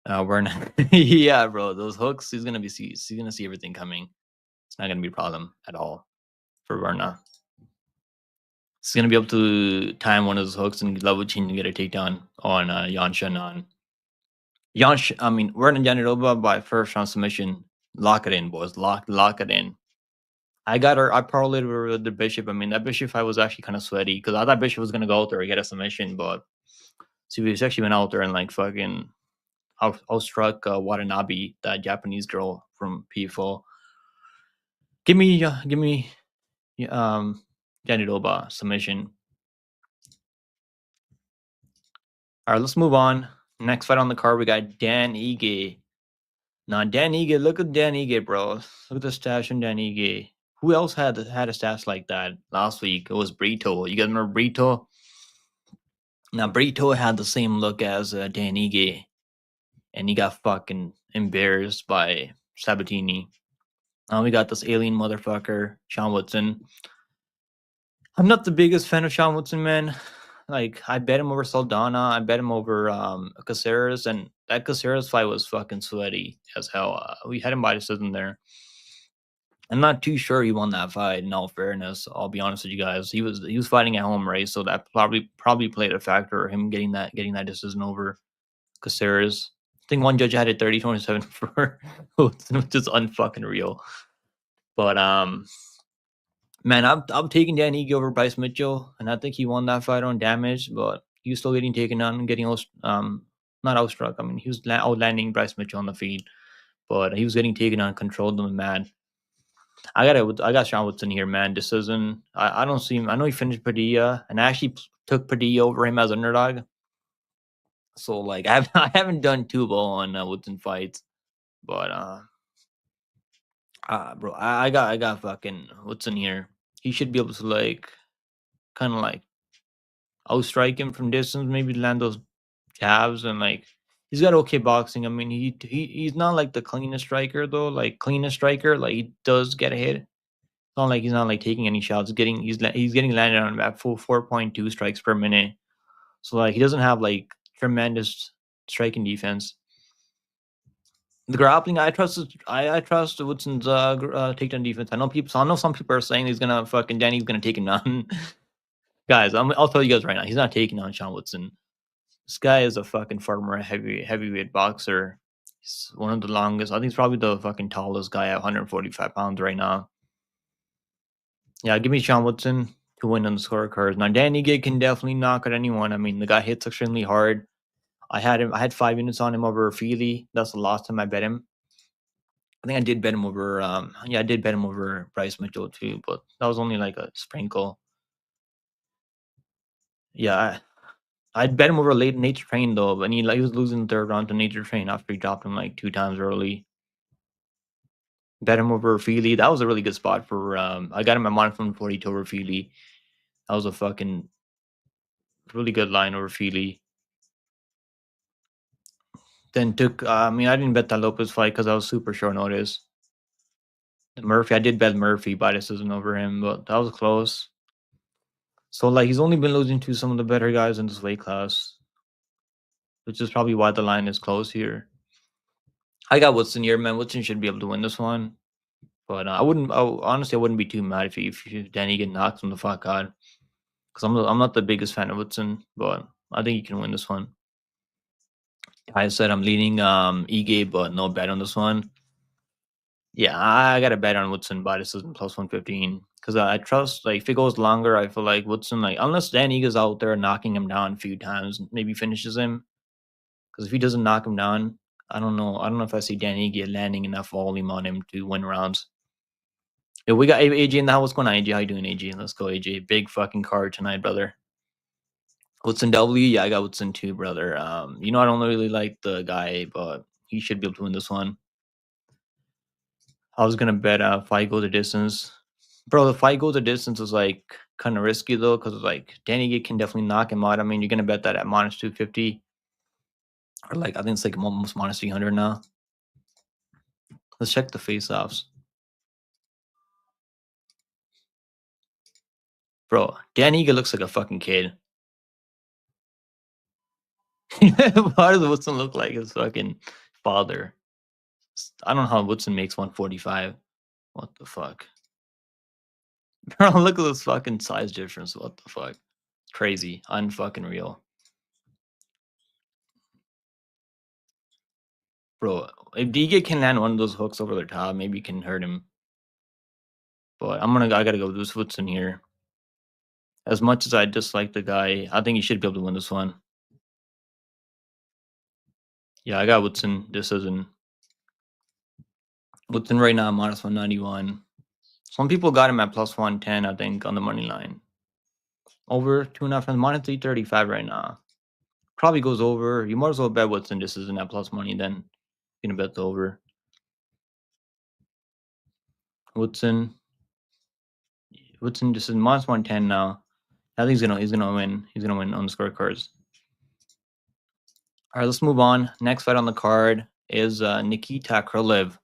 Verna, yeah, bro, those hooks. He's gonna see everything coming. It's not gonna be a problem at all for Verna. He's gonna be able to time one of those hooks and level change and get a takedown on Xiaonan. Verna Jandiroba by first round submission. Lock it in, boys. Lock it in. I got her. I parlayed her with the Bishop. I mean, that Bishop fight was actually kind of sweaty because I thought Bishop was gonna go out there and get a submission, but she actually went out there and like fucking outstruck Watanabe, that Japanese girl from PFO. Give me Jandiroba submission. All right, let's move on. Next fight on the card, we got Dan Ige. Now, Dan Ige, look at Dan Ige, bro. Look at the stash on Dan Ige. Who else had a stash like that last week? It was Brito. You guys remember Brito? Now, Brito had the same look as Dan Ige, and he got fucking embarrassed by Sabatini. Now we got this alien motherfucker, Sean Woodson. I'm not the biggest fan of Sean Woodson, man. Like, I bet him over Saldana. I bet him over Caceres, and that Caceres fight was fucking sweaty as hell. We had him by decision there. I'm not too sure he won that fight. In all fairness, I'll be honest with you guys. He was fighting at home, right? So that probably played a factor. Him getting that decision over Caceres. I think one judge had it 30-27 for Woodson, which is unfucking real. But man, I'm taking Dan Ige over Bryce Mitchell, and I think he won that fight on damage, but he was still getting taken on, getting not outstruck. I mean, he was outlanding Bryce Mitchell on the feet, but he was getting taken on, controlled them, mad. I got Sean Woodson here, man. Decision. I don't see him. I know he finished Padilla, and I actually took Padilla over him as underdog. So like, I haven't done too well on Woodson fights, but bro, I got fucking Woodson here. He should be able to like, kind of like outstrike him from distance, maybe land those jabs, and like he's got okay boxing. I mean, he's not like the cleanest striker though. Like cleanest striker, like he does get a hit. It's not like he's not like taking any shots. He's getting landed on about 4.2 strikes per minute. So like he doesn't have like tremendous striking defense. The grappling, I trust Woodson's takedown defense. I know some people are saying Danny's gonna take him down. Guys, I'll tell you guys right now, he's not taking on Sean Woodson. This guy is a fucking former heavyweight boxer. He's one of the longest. I think he's probably the fucking tallest guy at 145 pounds right now. Yeah, give me Sean Woodson to win on the scorecards. Now, Danny Ige can definitely knock out anyone. I mean, the guy hits extremely hard. I had 5 units on him over Feely. That's the last time I bet him. I think I did bet him over. I did bet him over Bryce Mitchell too, but that was only like a sprinkle. Yeah, I'd bet him over late Nature Train though, and he was losing the third round to Nature Train after he dropped him like 2 times early. Bet him over Feely. That was a really good spot for. I got him at minus 142 over Feely. That was a fucking really good line over Feely. Then took. I mean, I didn't bet that Lopez fight because I was super short notice. Murphy, I did bet Murphy by decision over him, but that was close. So like he's only been losing to some of the better guys in this weight class, which is probably why the line is close here. I got Woodson here, man. Woodson should be able to win this one, but I wouldn't. Honestly, I wouldn't be too mad if Danny get knocked from the fuck out, because I'm not the biggest fan of Woodson, but I think he can win this one. I said I'm leaning Ige, but no bet on this one. Yeah, I got a bet on Woodson by decision plus 115 because I trust, like, if it goes longer, I feel like Woodson, like, unless Dan Eagle's out there knocking him down a few times, maybe finishes him. Because if he doesn't knock him down, I don't know. I don't know if I see Dan Eagle landing enough volume on him to win rounds. Yeah, we got AJ in the house. What's going on, AJ? How you doing, AJ? Let's go, AJ. Big fucking card tonight, brother. Woodson W? Yeah, I got Woodson too, brother. I don't really like the guy, but he should be able to win this one. I was gonna bet fight go the distance. Bro, the fight goes the distance is like kind of risky though, because like Danny Gate can definitely knock him out. I mean, you're gonna bet that at minus 250, or like I think it's like almost minus 300 now. Let's check the face offs. Bro, Danny Gate looks like a fucking kid. Why does Woodson look like his fucking father? I don't know how Woodson makes 145. What the fuck? Bro, look at this fucking size difference. What the fuck? Crazy. Unfucking real. Bro, if DK can land one of those hooks over the top, maybe you can hurt him. But I gotta go with this Woodson here. As much as I dislike the guy, I think he should be able to win this one. Yeah, I got Woodson. This isn't Woodson right now, minus 191. Some people got him at plus 110, I think, on the money line. Over 2.5, minus 335 right now. Probably goes over. You might as well bet Woodson. This isn't at plus money, then you're gonna bet the over. Woodson. This is minus 110 now. I think he's gonna win. He's gonna win on the scorecards. All right, let's move on. Next fight on the card is Nikita Krylov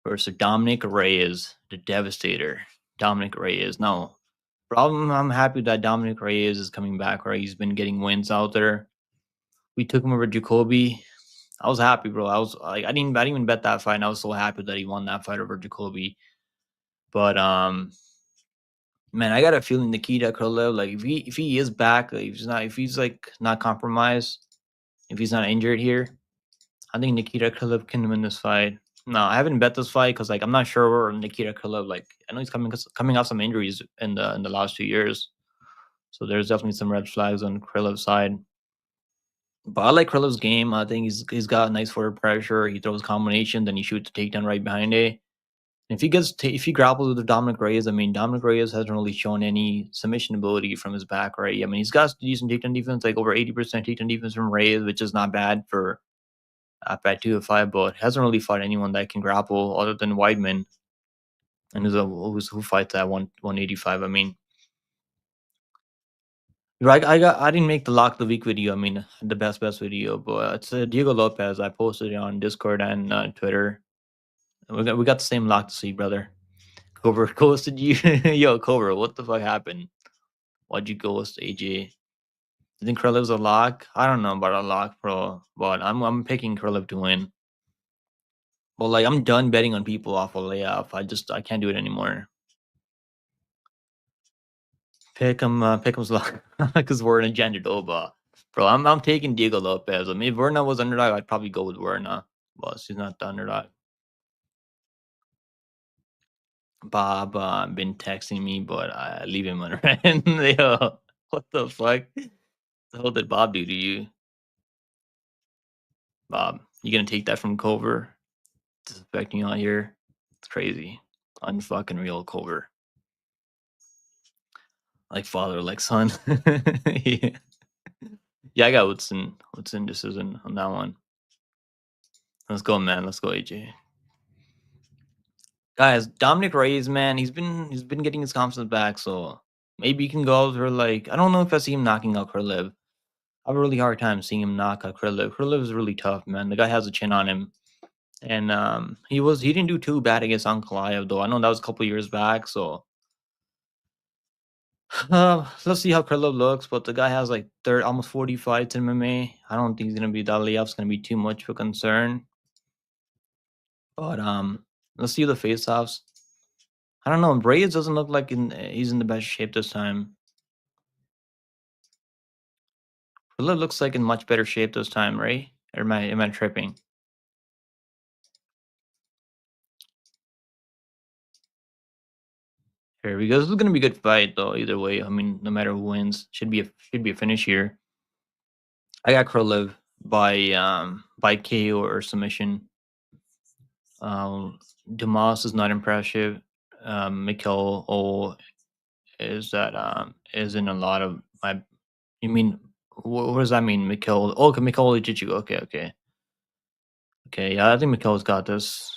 versus Dominic Reyes, the Devastator. Dominic Reyes. No problem. I'm happy that Dominic Reyes is coming back. Right, he's been getting wins out there. We took him over Jacoby. I was happy, bro. I was like, I didn't even bet that fight, and I was so happy that he won that fight over Jacoby. But man, I got a feeling Nikita Krylov, like if he is back, like, if he's like not compromised, if he's not injured here, I think Nikita Krylov can win this fight. No, I haven't bet this fight because like I'm not sure where Nikita Krylov. Like I know he's coming off some injuries in the last 2 years, so there's definitely some red flags on Krylov's side. But I like Krylov's game. I think he's got nice forward pressure. He throws combination, then he shoots the takedown right behind it. And if he grapples with Dominic Reyes, I mean Dominic Reyes hasn't really shown any submission ability from his back, right? I mean he's got decent takedown defense, like over 80% takedown defense from Reyes, which is not bad for at 205, but hasn't really fought anyone that can grapple other than Weidman, and who fights at 185. I mean, right? I didn't make the lock of the week video. I mean, the best video, but it's Diego Lopez. I posted it on Discord and Twitter. We got the same lock to see, brother. Cobra ghosted you, yo, Cobra. What the fuck happened? Why'd you ghost AJ? I think Krylov's a lock. I don't know about a lock, bro, but I'm picking Krylov to win. Well, like I'm done betting on people off a layoff. I can't do it anymore. Pick'em's lock because we're in a Jandiroba. Bro, I'm taking Diego Lopez. I mean, if Verna was underdog, I'd probably go with Verna, but she's not the underdog. Bob been texting me, but I leave him on red. Yo, what the fuck? The hell did Bob do to you? Bob, you gonna take that from Culver? Disrespecting you out here? It's crazy. Unfucking real Culver. Like father, like son. Yeah. Yeah, I got Woodson. Woodson decision on that one. Let's go, man. Let's go, AJ. Guys, Dominic Reyes, man, he's been getting his confidence back, so maybe he can go out for like I don't know if I see him knocking out Krylov. I have a really hard time seeing him knock out Krylov. Krylov is really tough, man. The guy has a chin on him. And he didn't do too bad against Ankalaev though. I know that was a couple years back, so let's see how Krylov looks. But the guy has like third almost 40 fights in MMA. I don't think he's gonna be that layoff's gonna be too much of a concern. But let's see the face-offs. I don't know. Reyes doesn't look like he's in the best shape this time. Krylov looks like in much better shape this time, right? Or am I tripping? Here we go. This is gonna be a good fight though. Either way, I mean, no matter who wins, should be a finish here. I got Krylov by KO or submission. Dumas is not impressive. Mikel O is in a lot of my. You mean what does that mean? Mikel? Oh, okay, Mikel Oleksiejczuk. Okay, okay, okay. Yeah, I think Mikel's got this.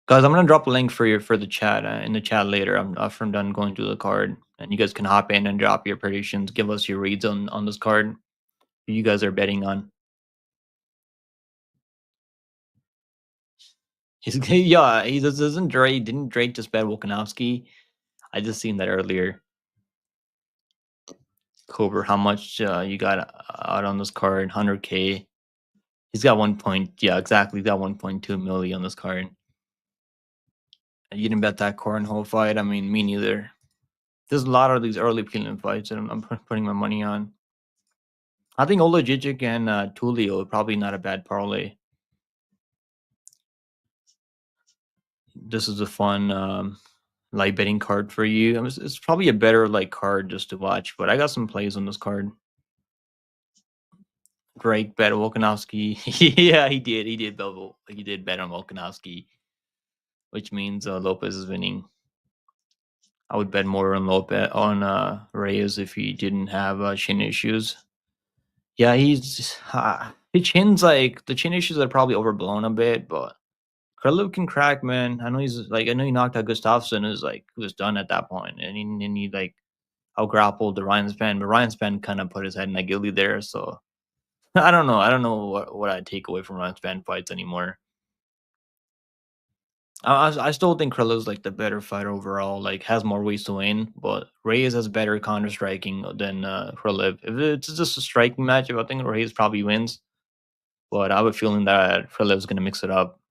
Guys, I'm gonna drop a link for the chat in the chat later. After I'm done going through the card, and you guys can hop in and drop your predictions. Give us your reads on this card. Who you guys are betting on. He's yeah. He doesn't Drake didn't Drake just bet Volkanovski? I just seen that earlier. Cobra, how much you got out on this card? 100K. He's got 1 point. Yeah, exactly. He's got 1.2 million on this card. You didn't bet that cornhole fight. I mean, me neither. There's a lot of these early prelim fights that I'm putting my money on. I think Oleksiejczuk and Tulio probably not a bad parlay. This is a fun light betting card for you. I mean, it's probably a better like card just to watch, but I got some plays on this card. Drake bet Volkanovski. Yeah, he did. He did bet on Volkanovski, which means Lopez is winning. I would bet more on Lopez on Reyes if he didn't have chin issues. Yeah, his chin's like the chin issues are probably overblown a bit, but Krylov can crack, man. I know he knocked out Gustafsson is like was done at that point, and he like out grappled the Ryan Span, but Ryan Span kind of put his head in a gilly there, so I don't know. I don't know what I take away from Ryan Span fights anymore. I still think Krillo's like the better fighter overall. Like has more ways to win, but Reyes has better counter striking than Krylov. If it's just a striking matchup, I think Reyes probably wins. But I have a feeling that Krylov's gonna mix it up.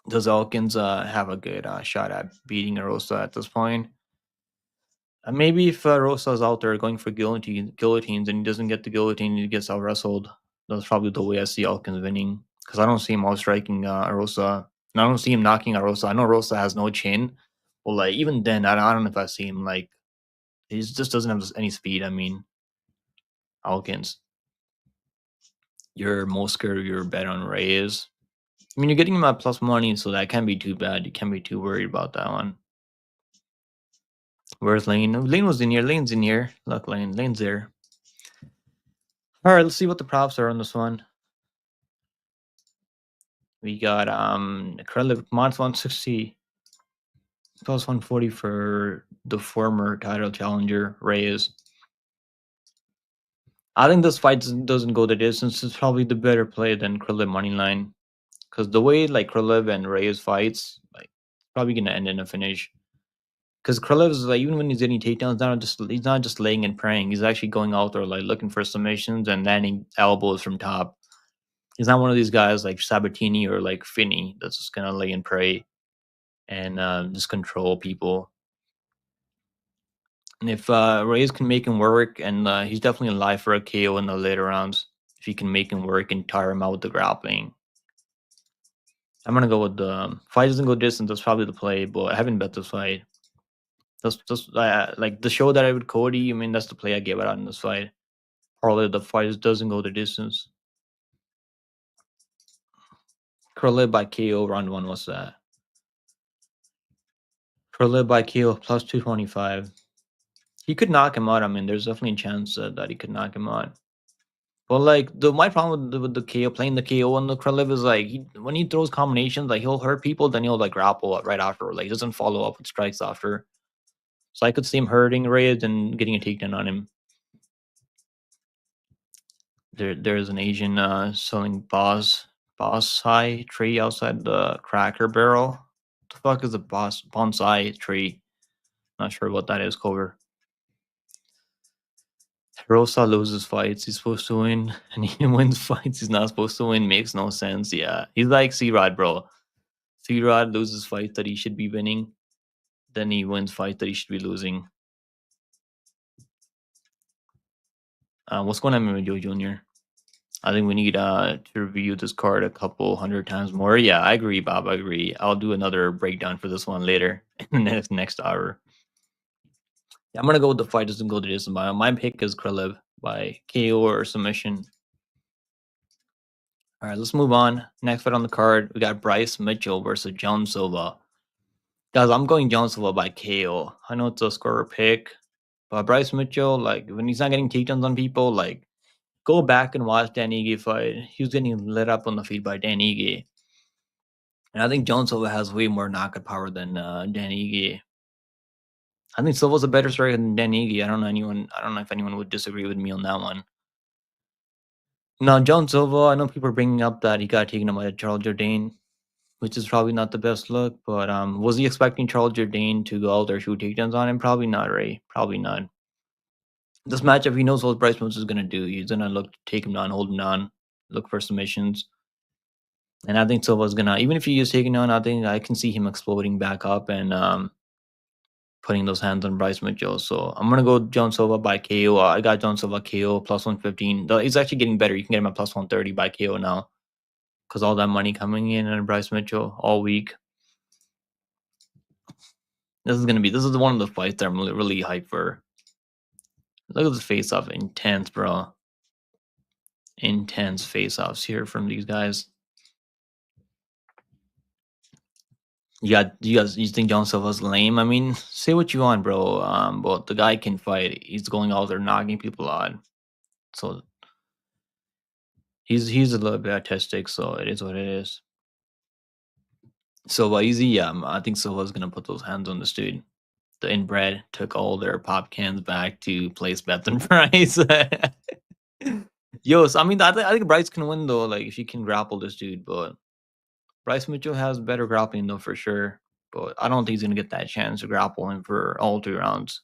Does Elkins have a good shot at beating Erosa at this point? Maybe if Rosa's out there going for guillotines and he doesn't get the guillotine, he gets out wrestled. That's probably the way I see Elkins winning because I don't see him out striking Rosa. And I don't see him knocking out Rosa. I know Rosa has no chin, but like even then, I don't know if I see him like he just doesn't have any speed. I mean, Elkins, you're most scared of your bet on Reyes. I mean, you're getting him at plus money, so that can't be too bad. You can't be too worried about that one. Where's Lane? Oh, Lane was in here. Lane's in here. Look, Lane. Lane's there. All right, let's see what the props are on this one. We got Krylov minus 160 plus 140 for the former title challenger Reyes. I think this fight doesn't go the distance. It's probably the better play than Krylov money line because the way like Krylov and Reyes fights, like probably gonna end in a finish. Because Krylov is like even when he's getting takedowns, he's not just laying and praying. He's actually going out there like looking for submissions and landing elbows from top. He's not one of these guys like Sabatini or like Finney that's just gonna lay and pray and just control people. And if Reyes can make him work, and he's definitely alive for a KO in the later rounds, if he can make him work and tire him out with the grappling. I'm gonna go with the fight doesn't go distance. That's probably the play, but I haven't bet this fight. That's just like the show that I would Cody. I mean, that's the play I gave out in this fight. Probably the fight doesn't go the distance. Curly by KO round one. What's that? Curly by KO plus 225. He could knock him out. I mean, there's definitely a chance that he could knock him out. But like my problem with the KO playing the KO on the Krylov is like when he throws combinations, like he'll hurt people, then he'll like grapple right after, like he doesn't follow up with strikes after. So I could see him hurting Reyes and getting a takedown on him. There's an Asian selling bonsai tree outside the Cracker Barrel. What the fuck is a bonsai tree? Not sure what that is, Cover. Erosa loses fights he's supposed to win, and he wins fights he's not supposed to win. Makes no sense. Yeah, he's like C-Rod, bro. C-Rod loses fights that he should be winning, then he wins fights that he should be losing. What's going on with Joe Jr.? I think we need to review this card a couple hundred times more. Yeah, I agree, Bob. I agree. I'll do another breakdown for this one later in the next hour. Yeah, I'm gonna go with the fight doesn't go to this. My pick is Krylov by KO or submission. All right, let's move on. Next fight on the card, we got Bryce Mitchell versus John Silva. Guys, I'm going John Silva by KO. I know it's a scorer pick, but Bryce Mitchell, like when he's not getting takedowns on people, like go back and watch Dan Ige fight. He was getting lit up on the feet by Dan Ige. And I think John Silva has way more knockout power than Dan Ige. I think Silva's a better striker than Dan Ige. I don't know if anyone would disagree with me on that one. Now, John Silva, I know people are bringing up that he got taken out by Charles Jourdain, which is probably not the best look. But was he expecting Charles Jourdain to go out there shoot takedowns on him? Probably not, Ray. Probably not. This matchup, he knows what Bryce Mitchell is going to do. He's going to look to take him down, hold him down, look for submissions. And I think Silva's going to, even if he is taken down, I think I can see him exploding back up and putting those hands on Bryce Mitchell. So I'm going to go John Silva by KO. I got John Silva KO plus 115. He's actually getting better. You can get him at plus 130 by KO now because all that money coming in on Bryce Mitchell all week. This is one of the fights that I'm really hyped for. Look at this face-off. Intense, bro. Intense face-offs here from these guys. You think John Silva's lame? I mean, say what you want, bro. But the guy can fight. He's going out there knocking people out. So he's a little bit artistic, so it is what it is. Silva easy, yeah. I think Silva's gonna put those hands on this dude. The inbred took all their pop cans back to place bet and price. Yo, so, I mean, I think Bryce can win though. Like if he can grapple this dude, but Bryce Mitchell has better grappling though for sure. But I don't think he's gonna get that chance to grapple him for all 2 rounds.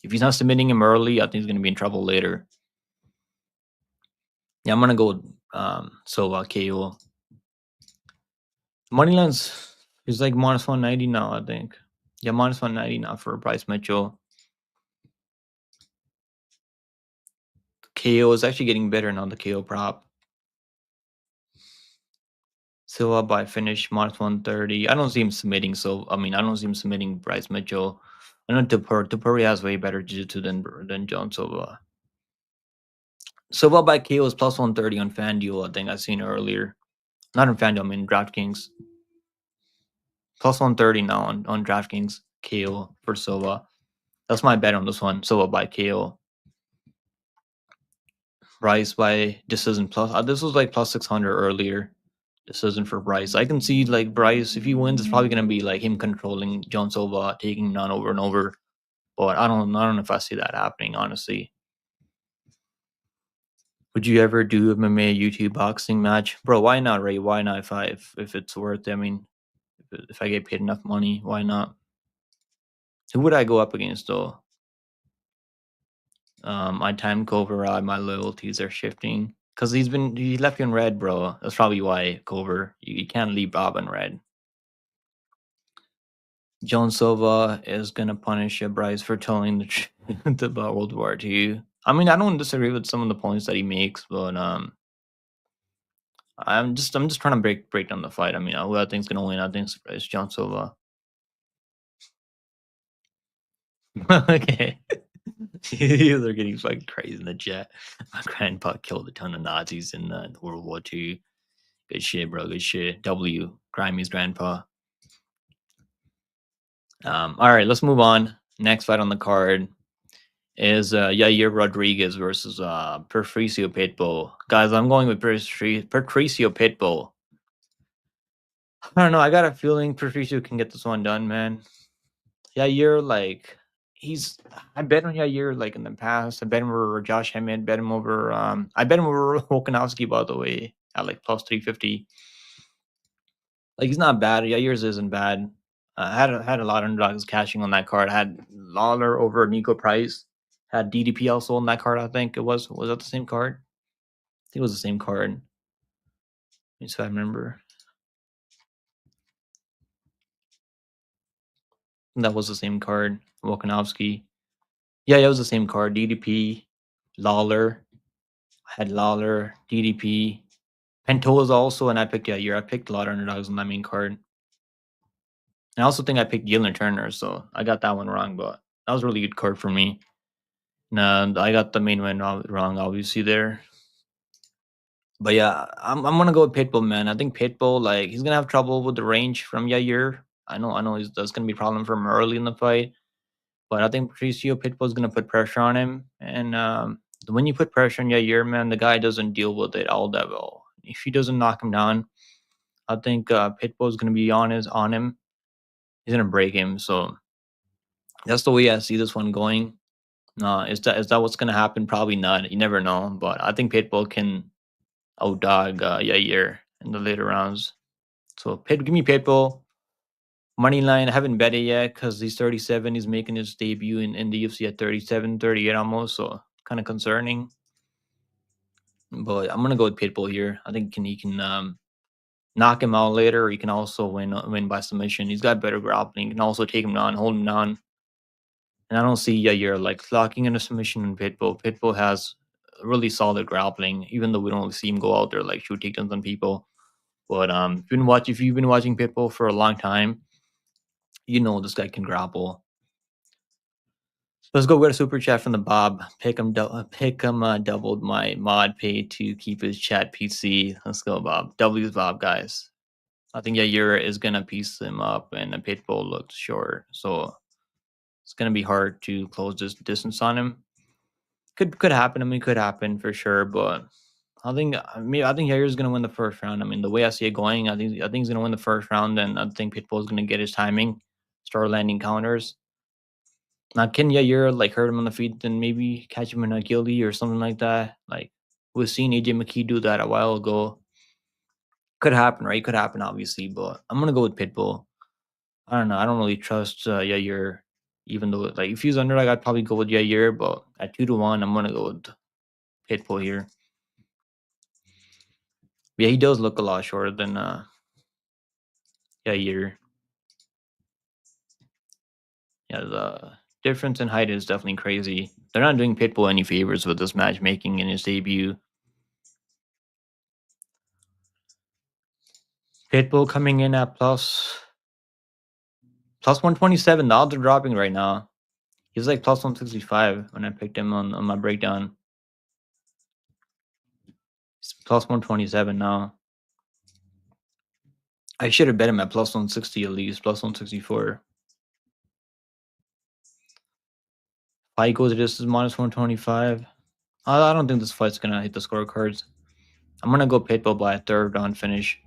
If he's not submitting him early, I think he's gonna be in trouble later. Yeah, I'm gonna go with Silva KO. Moneyline's is like minus 190 now, I think. Yeah, minus 190 now for Bryce Mitchell. KO is actually getting better now, the KO prop. Silva by finish minus 130. I don't see him submitting. I don't see him submitting Bryce Mitchell. I know Duper has way better jiu-jitsu than John Silva. Silva by KO is plus 130 on FanDuel. I think I've seen earlier. Not on FanDuel, I mean DraftKings. Plus 130 now on DraftKings KO for Silva. That's my bet on this one. Silva by KO. Bryce by decision plus. This was like plus 600 earlier. Decision for Bryce. I can see like Bryce, if he wins, it's probably gonna be like him controlling John Silva, taking him down over and over. But I don't know if I see that happening, honestly. Would you ever do MMA YouTube boxing match, bro? Why not, Ray? Why not? If it's worth it, I mean, if I get paid enough money, why not? Who would I go up against though? My time Cover, my loyalties are shifting because he left you in red, bro. That's probably why Cover. You can't leave Bob in red. John Silva is gonna punish Bryce for telling the truth about World War II. I mean, I don't disagree with some of the points that he makes, but I'm just trying to break down the fight. I mean, who I think's gonna win? I think it's John Silva. Okay. These are getting fucking crazy in the chat. My grandpa killed a ton of Nazis in World War II. Good shit, bro. Good shit. W. Grimey's grandpa. All right, let's move on. Next fight on the card. is Yair Rodriguez versus Patricio Pitbull. Guys, I'm going with Patricio Pitbull. I don't know. I got a feeling Patricio can get this one done, man. Yair, like he's I bet on Yair like in the past. I bet him over Josh Emmett, bet him over I bet him over Volkanovski, by the way, at like plus 350. Like he's not bad. Yair's isn't bad. I had a lot of underdogs cashing on that card. I had Lawler over Nico Price. Had DDP also on that card. I think it was that the same card? I think it was the same card. If I remember, that was the same card. Volkanovski. Yeah, it was the same card. DDP, Lawler. I had Lawler, DDP. Pento's also, and I picked Yair. I picked a lot of underdogs on that main card. I also think I picked Gillen Turner, so I got that one wrong, but that was a really good card for me. No, I got the main win wrong, obviously there. But yeah, I'm gonna go with Pitbull, man. I think Pitbull, like, he's gonna have trouble with the range from Yair. I know that's gonna be a problem for him early in the fight, but I think Patricio Pitbull's gonna put pressure on him. And when you put pressure on Yair, man, the guy doesn't deal with it all that well. If he doesn't knock him down, I think Pitbull's gonna be on him. He's gonna break him. So that's the way I see this one going. Is that what's gonna happen? Probably not. You never know. But I think Pitbull can outdog Yair in the later rounds. So give me Pitbull money line. I haven't bet it yet because he's 37. He's making his debut in the UFC at 37, 38 almost. So kind of concerning. But I'm gonna go with Pitbull here. I think he can knock him out later. Or he can also win by submission. He's got better grappling. He can also take him down, hold him down. And I don't see Yair like locking in a submission in Pitbull. Pitbull has really solid grappling, even though we don't see him go out there like shoot takedowns on people. But if you've been watching Pitbull for a long time, you know this guy can grapple. Let's go get a super chat from the Bob. Pick him doubled my mod pay to keep his chat PC. Let's go, Bob. W's Bob, guys. I think Yair is gonna piece him up, and the Pitbull looks short, so it's gonna be hard to close this distance on him. Could happen. I mean, could happen for sure, but I think Yair's gonna win the first round. I mean, the way I see it going, I think he's gonna win the first round, and I think Pitbull's gonna get his timing, start landing counters. Now, can Yair like hurt him on the feet, then maybe catch him in a gilly or something like that? Like we've seen AJ McKee do that a while ago. Could happen, right? Could happen, obviously, but I'm gonna go with Pitbull. I don't know. I don't really trust Yair, even though like if he's underdog, I'd probably go with Yair, but at 2-1, I'm gonna go with Pitbull here. Yeah, he does look a lot shorter than Yair. Yeah, the difference in height is definitely crazy. They're not doing Pitbull any favors with this matchmaking in his debut. Pitbull coming in at plus 127. The odds are dropping right now. He's like plus 165 when I picked him on my breakdown. He's plus 127 now. I should have bet him at plus 160 at least, plus 164. Fight goes to this is minus 125. I don't think this fight's gonna hit the scorecards. I'm gonna go Pitbull by a third round finish.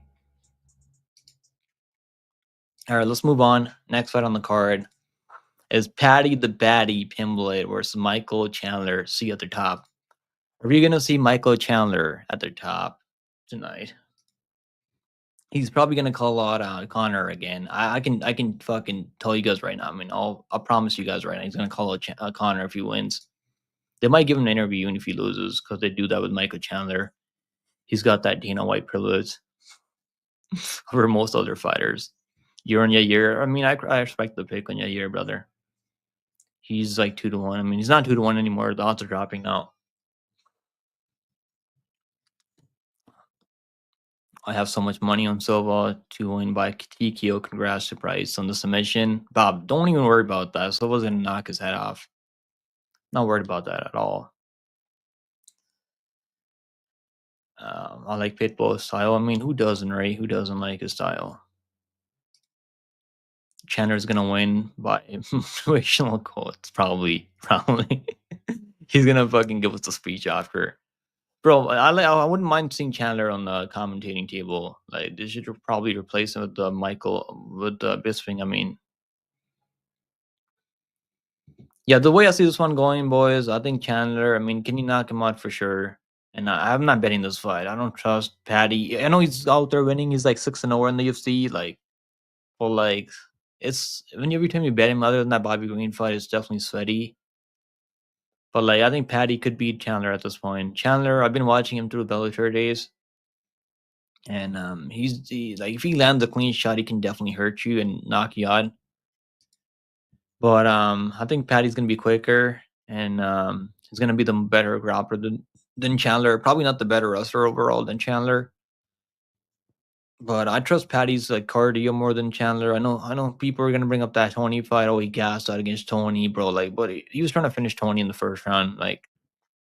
All right, let's move on. Next fight on the card is Patty the Batty Pimblett versus Michael Chandler. See you at the top. Are we gonna see Michael Chandler at the top tonight? He's probably gonna call out Connor again. I can fucking tell you guys right now. I mean, I'll promise you guys right now. He's gonna call out Connor if he wins. They might give him an interview even if he loses because they do that with Michael Chandler. He's got that Dana White privilege over most other fighters. Year on year. I mean, I respect the pick on Yair, brother. He's like 2-1. I mean, he's not 2-1 anymore. The odds are dropping now. I have so much money on Silva to win by TKO. Congrats to Price on the submission. Bob, don't even worry about that. Silva's gonna knock his head off. Not worried about that at all. I like Pitbull's style. I mean, who doesn't, right? Who doesn't like his style? Chandler's gonna win by motivational quotes, probably. He's gonna fucking give us the speech after. Bro, I wouldn't mind seeing Chandler on the commentating table. Like they should probably replace him with Michael with Bisping. I mean, yeah, the way I see this one going, boys, I think Chandler. I mean, can you knock him out for sure? And I'm not betting this fight. I don't trust Patty. I know he's out there winning. He's like 6-0 in the UFC. Like, but like, it's when every time you bet him, other than that Bobby Green fight, it's definitely sweaty. But like, I think Patty could beat Chandler at this point. Chandler, I've been watching him through Bellator days, and like if he lands a clean shot, he can definitely hurt you and knock you out. But I think Patty's gonna be quicker, and he's gonna be the better grappler than Chandler. Probably not the better wrestler overall than Chandler. But I trust Patty's like cardio more than Chandler. I know people are gonna bring up that Tony fight. Oh, he gassed out against Tony, bro. Like, but he was trying to finish Tony in the first round. Like,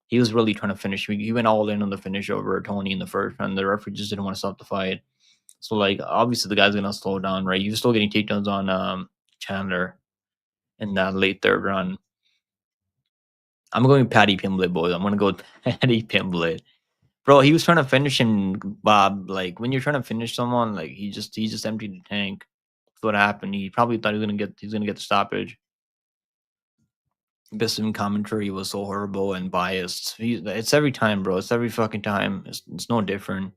he was really trying to finish. He went all in on the finish over Tony in the first round. The referee just didn't want to stop the fight. So like, obviously the guy's gonna slow down, right? He was still getting takedowns on Chandler in that late third round. I'm going Patty Pimblett, boys. I'm gonna go with Patty Pimblett. Bro, he was trying to finish him, Bob. Like when you're trying to finish someone, like he just emptied the tank. That's what happened. He probably thought he was gonna get the stoppage. Bisson commentary was so horrible and biased. It's every time, bro. It's every fucking time. It's no different.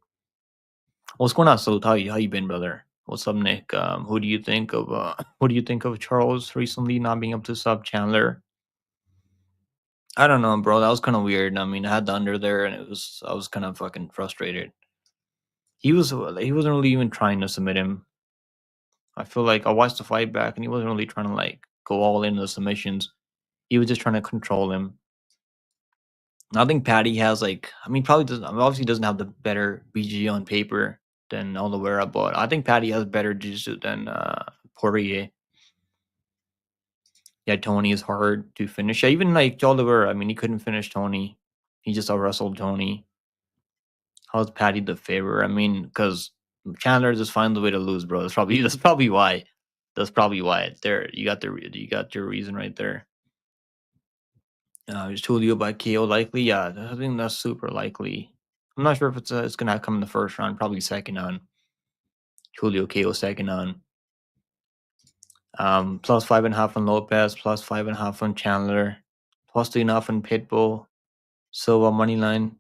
What's going on, Salute? How you been, brother? What's up, Nick? Who do you think of what do you think of Charles recently not being able to sub Chandler? I don't know, bro. That was kind of weird. I mean, I had the under there, and I was kind of fucking frustrated. He wasn't really even trying to submit him. I feel like I watched the fight back, and he wasn't really trying to like go all in the submissions. He was just trying to control him. I think Patty has like, I mean, probably doesn't obviously doesn't have the better BG on paper than Oliveira, but I think Patty has better jiu-jitsu than Poirier. Yeah, Tony is hard to finish. Yeah, even like Oliveira, I mean, he couldn't finish Tony. He just out wrestled Tony. How's Patty the favor? I mean, because Chandler just finds a way to lose, bro. That's probably why. That's probably why. There, you got your reason right there. Is Tulio by KO likely? Yeah, I think that's super likely. I'm not sure if it's gonna come in the first round. Probably second on. Tulio KO second on. Plus 5.5 on Lopez. Plus 5.5 on Chandler. Plus 3.5 on Pitbull. Silva money line.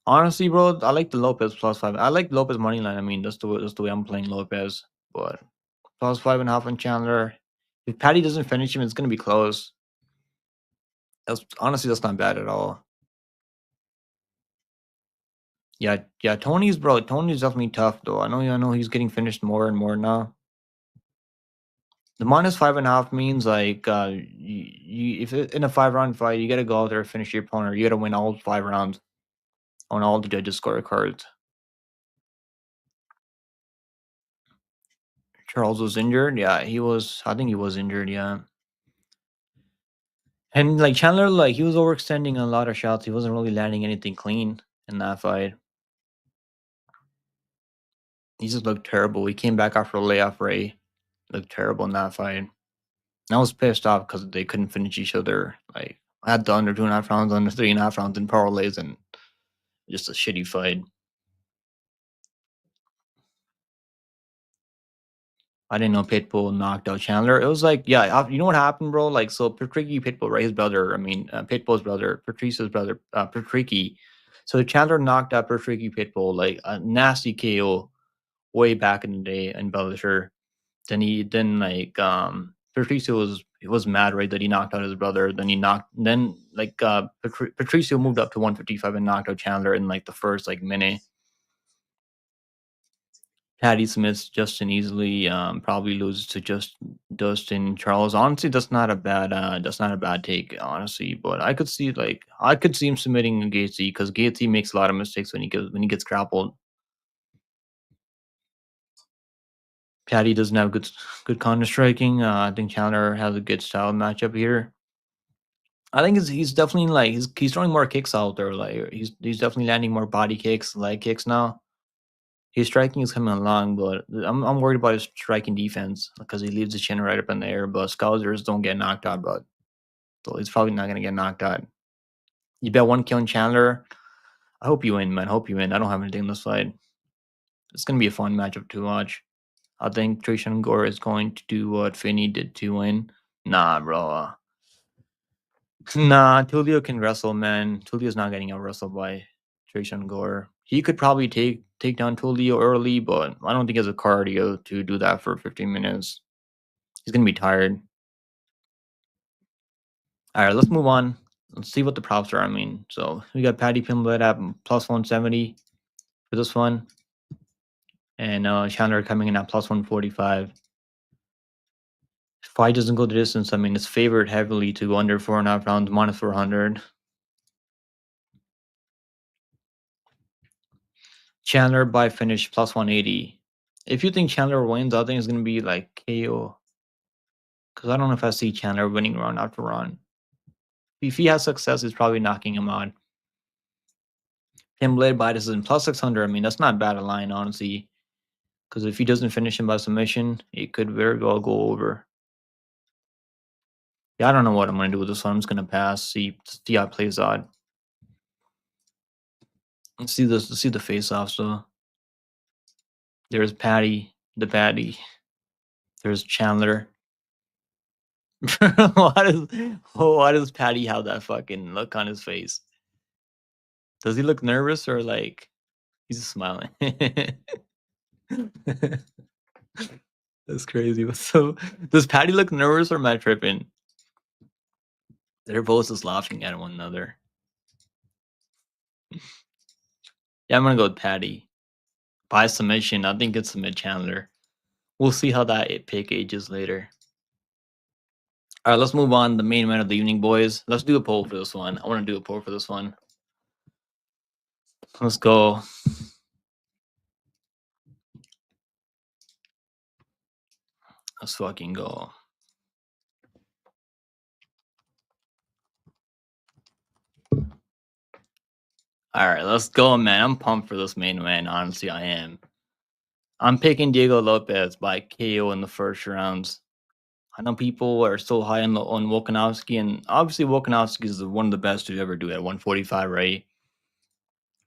Honestly, bro, I like the Lopez plus 5. I like Lopez money line. I mean, that's the way I'm playing Lopez. But plus 5.5 on Chandler. If Patty doesn't finish him, it's gonna be close. That's not bad at all. Yeah, Tony's definitely tough though. I know he's getting finished more and more now. The minus 5.5 means like if in a 5 round fight, you gotta go out there and finish your opponent. You gotta win all 5 rounds on all the judges' scorecards. Charles was injured. Yeah, he was. I think he was injured. Yeah, and like Chandler, like he was overextending a lot of shots. He wasn't really landing anything clean in that fight. He just looked terrible. He came back after a layoff. Ray looked terrible in that fight. I was pissed off because they couldn't finish each other. Like I had the under 2.5 rounds, under 3.5 rounds in parlays, and just a shitty fight. I didn't know Pitbull knocked out Chandler. It was like, yeah, you know what happened, bro? Like, so Patricky Pitbull, right? His brother. I mean, Pitbull's brother, Patrice's brother, Patricky. So Chandler knocked out Patricky Pitbull, like a nasty KO way back in the day in Bellator. Then like Patricio was mad, right, that he knocked out his brother. Then like Patricio moved up to 155 and knocked out Chandler in like the first like minute. Patty Smith, Justin easily probably loses to just Dustin Charles. Honestly, that's not a bad take, honestly. But I could see him submitting Gaethje because Gaethje makes a lot of mistakes when he gets grappled. Patty doesn't have good counter striking. I think Chandler has a good style matchup here. I think he's definitely like he's throwing more kicks out there. Like he's definitely landing more body kicks, leg kicks now. His striking is coming along, but I'm worried about his striking defense because he leaves the chin right up in the air. But Scousers don't get knocked out, but so he's probably not gonna get knocked out. You bet 1K on Chandler. I hope you win, man. Hope you win. I don't have anything on this fight. It's gonna be a fun matchup to watch. I think Trishan Gore is going to do what Finney did to win. Nah, bro. Nah, Tulio can wrestle, man. Tulio's not getting out wrestled by Trishan Gore. He could probably take down Tulio early, but I don't think he has a cardio to do that for 15 minutes. He's gonna be tired. All right, let's move on. Let's see what the props are. I mean, so we got Patty Pimblett at plus 170 for this one, and Chandler coming in at plus 145. If fight doesn't go the distance, I mean, it's favored heavily to go under 4.5 rounds, minus 400. Chandler by finish plus 180. If you think Chandler wins, I think it's gonna be like KO. Because I don't know if I see Chandler winning round after round. If he has success, he's probably knocking him out. Pimblett by decision plus 600. I mean, that's not bad a line, honestly. Because if he doesn't finish him by submission, it could very well go over. Yeah, I don't know what I'm gonna do with this one. I'm just gonna pass. See how it plays out. Let's see this. Let's see the face-offs though. There's Patty, the Patty. There's Chandler. Why does Patty have that fucking look on his face? Does he look nervous or like he's just smiling? That's crazy. So does Patty look nervous or am I tripping? They're both just laughing at one another. Yeah, I'm gonna go with Patty. By submission, I think it's submit Chandler. We'll see how that pick ages later. All right, let's move on. The main event of the evening, boys. Let's do a poll for this one. I want to do a poll for this one. Let's go. Let's fucking go. All right, let's go, man. I'm pumped for this main event. Honestly, I am. I'm picking Diego Lopez by KO in the first rounds. I know people are so high on Volkanovski, and obviously Volkanovski is one of the best to ever do it at 145, right?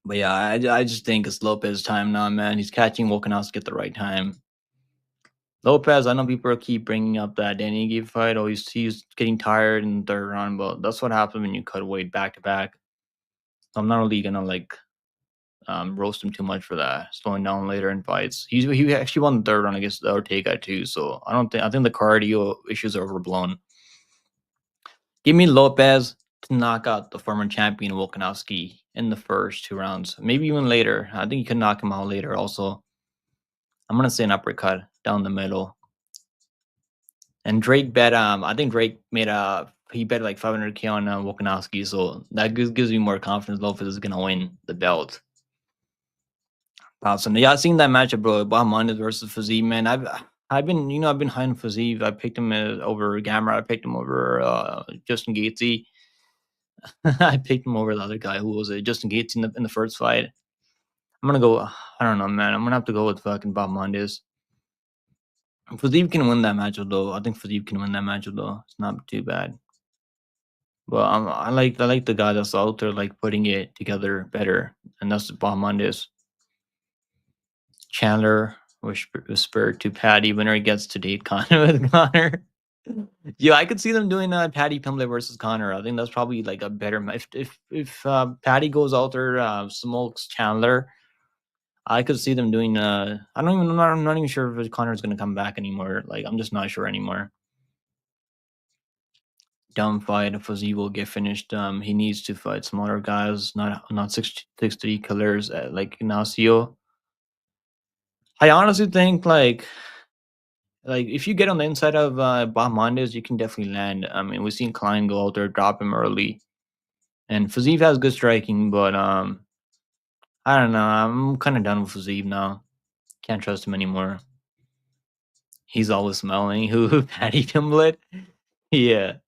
But yeah, I just think it's Lopez time now, man. He's catching Volkanovski at the right time. Lopez, I know people keep bringing up that Danny Ige fight. Oh, he's getting tired in the third round, but that's what happens when you cut weight back to back. I'm not really gonna like roast him too much for that. Slowing down later in fights. He actually won the third round against Ortega too. So I think the cardio issues are overblown. Give me Lopez to knock out the former champion Volkanovski in the first 2 rounds. Maybe even later. I think you can knock him out later also. I'm gonna say an uppercut down the middle. And Drake bet I think Drake made he bet like 500K on Volkanovski, so that gives me more confidence Lopez is gonna win the belt. Awesome. Yeah, I seen that matchup, bro. Bahamondes versus Fiziev, man. I've been high on Fiziev. I picked him over Gamera. I picked him over Justin Gaethje. I picked him over the other guy who was Justin Gaethje in the first fight. I'm gonna go. I don't know, man. I'm gonna have to go with fucking Bahamondes. Fiziev can win that matchup though. I think Fiziev can win that matchup though. It's not too bad. But I like the guy that's out there like putting it together better, and that's Bahamondes. Chandler whisper to Patty whenever he gets to date Connor with Connor. Yeah, I could see them doing Patty Pimblett versus Connor. I think that's probably like a better if Patty goes out there smokes Chandler. I could see them doing. I'm not even sure if Connor's gonna come back anymore. Like I'm just not sure anymore. Dumb fight. If Fuzzy will get finished, he needs to fight smaller guys, not 6'3" killers like Ignacio. I honestly think like if you get on the inside of Bahamondes, you can definitely land. I mean, we've seen Klein go out there, drop him early, and Fiziev has good striking, but I don't know. I'm kind of done with Fiziev now. Can't trust him anymore. He's always smelling. Who Patty Pimblett? Yeah.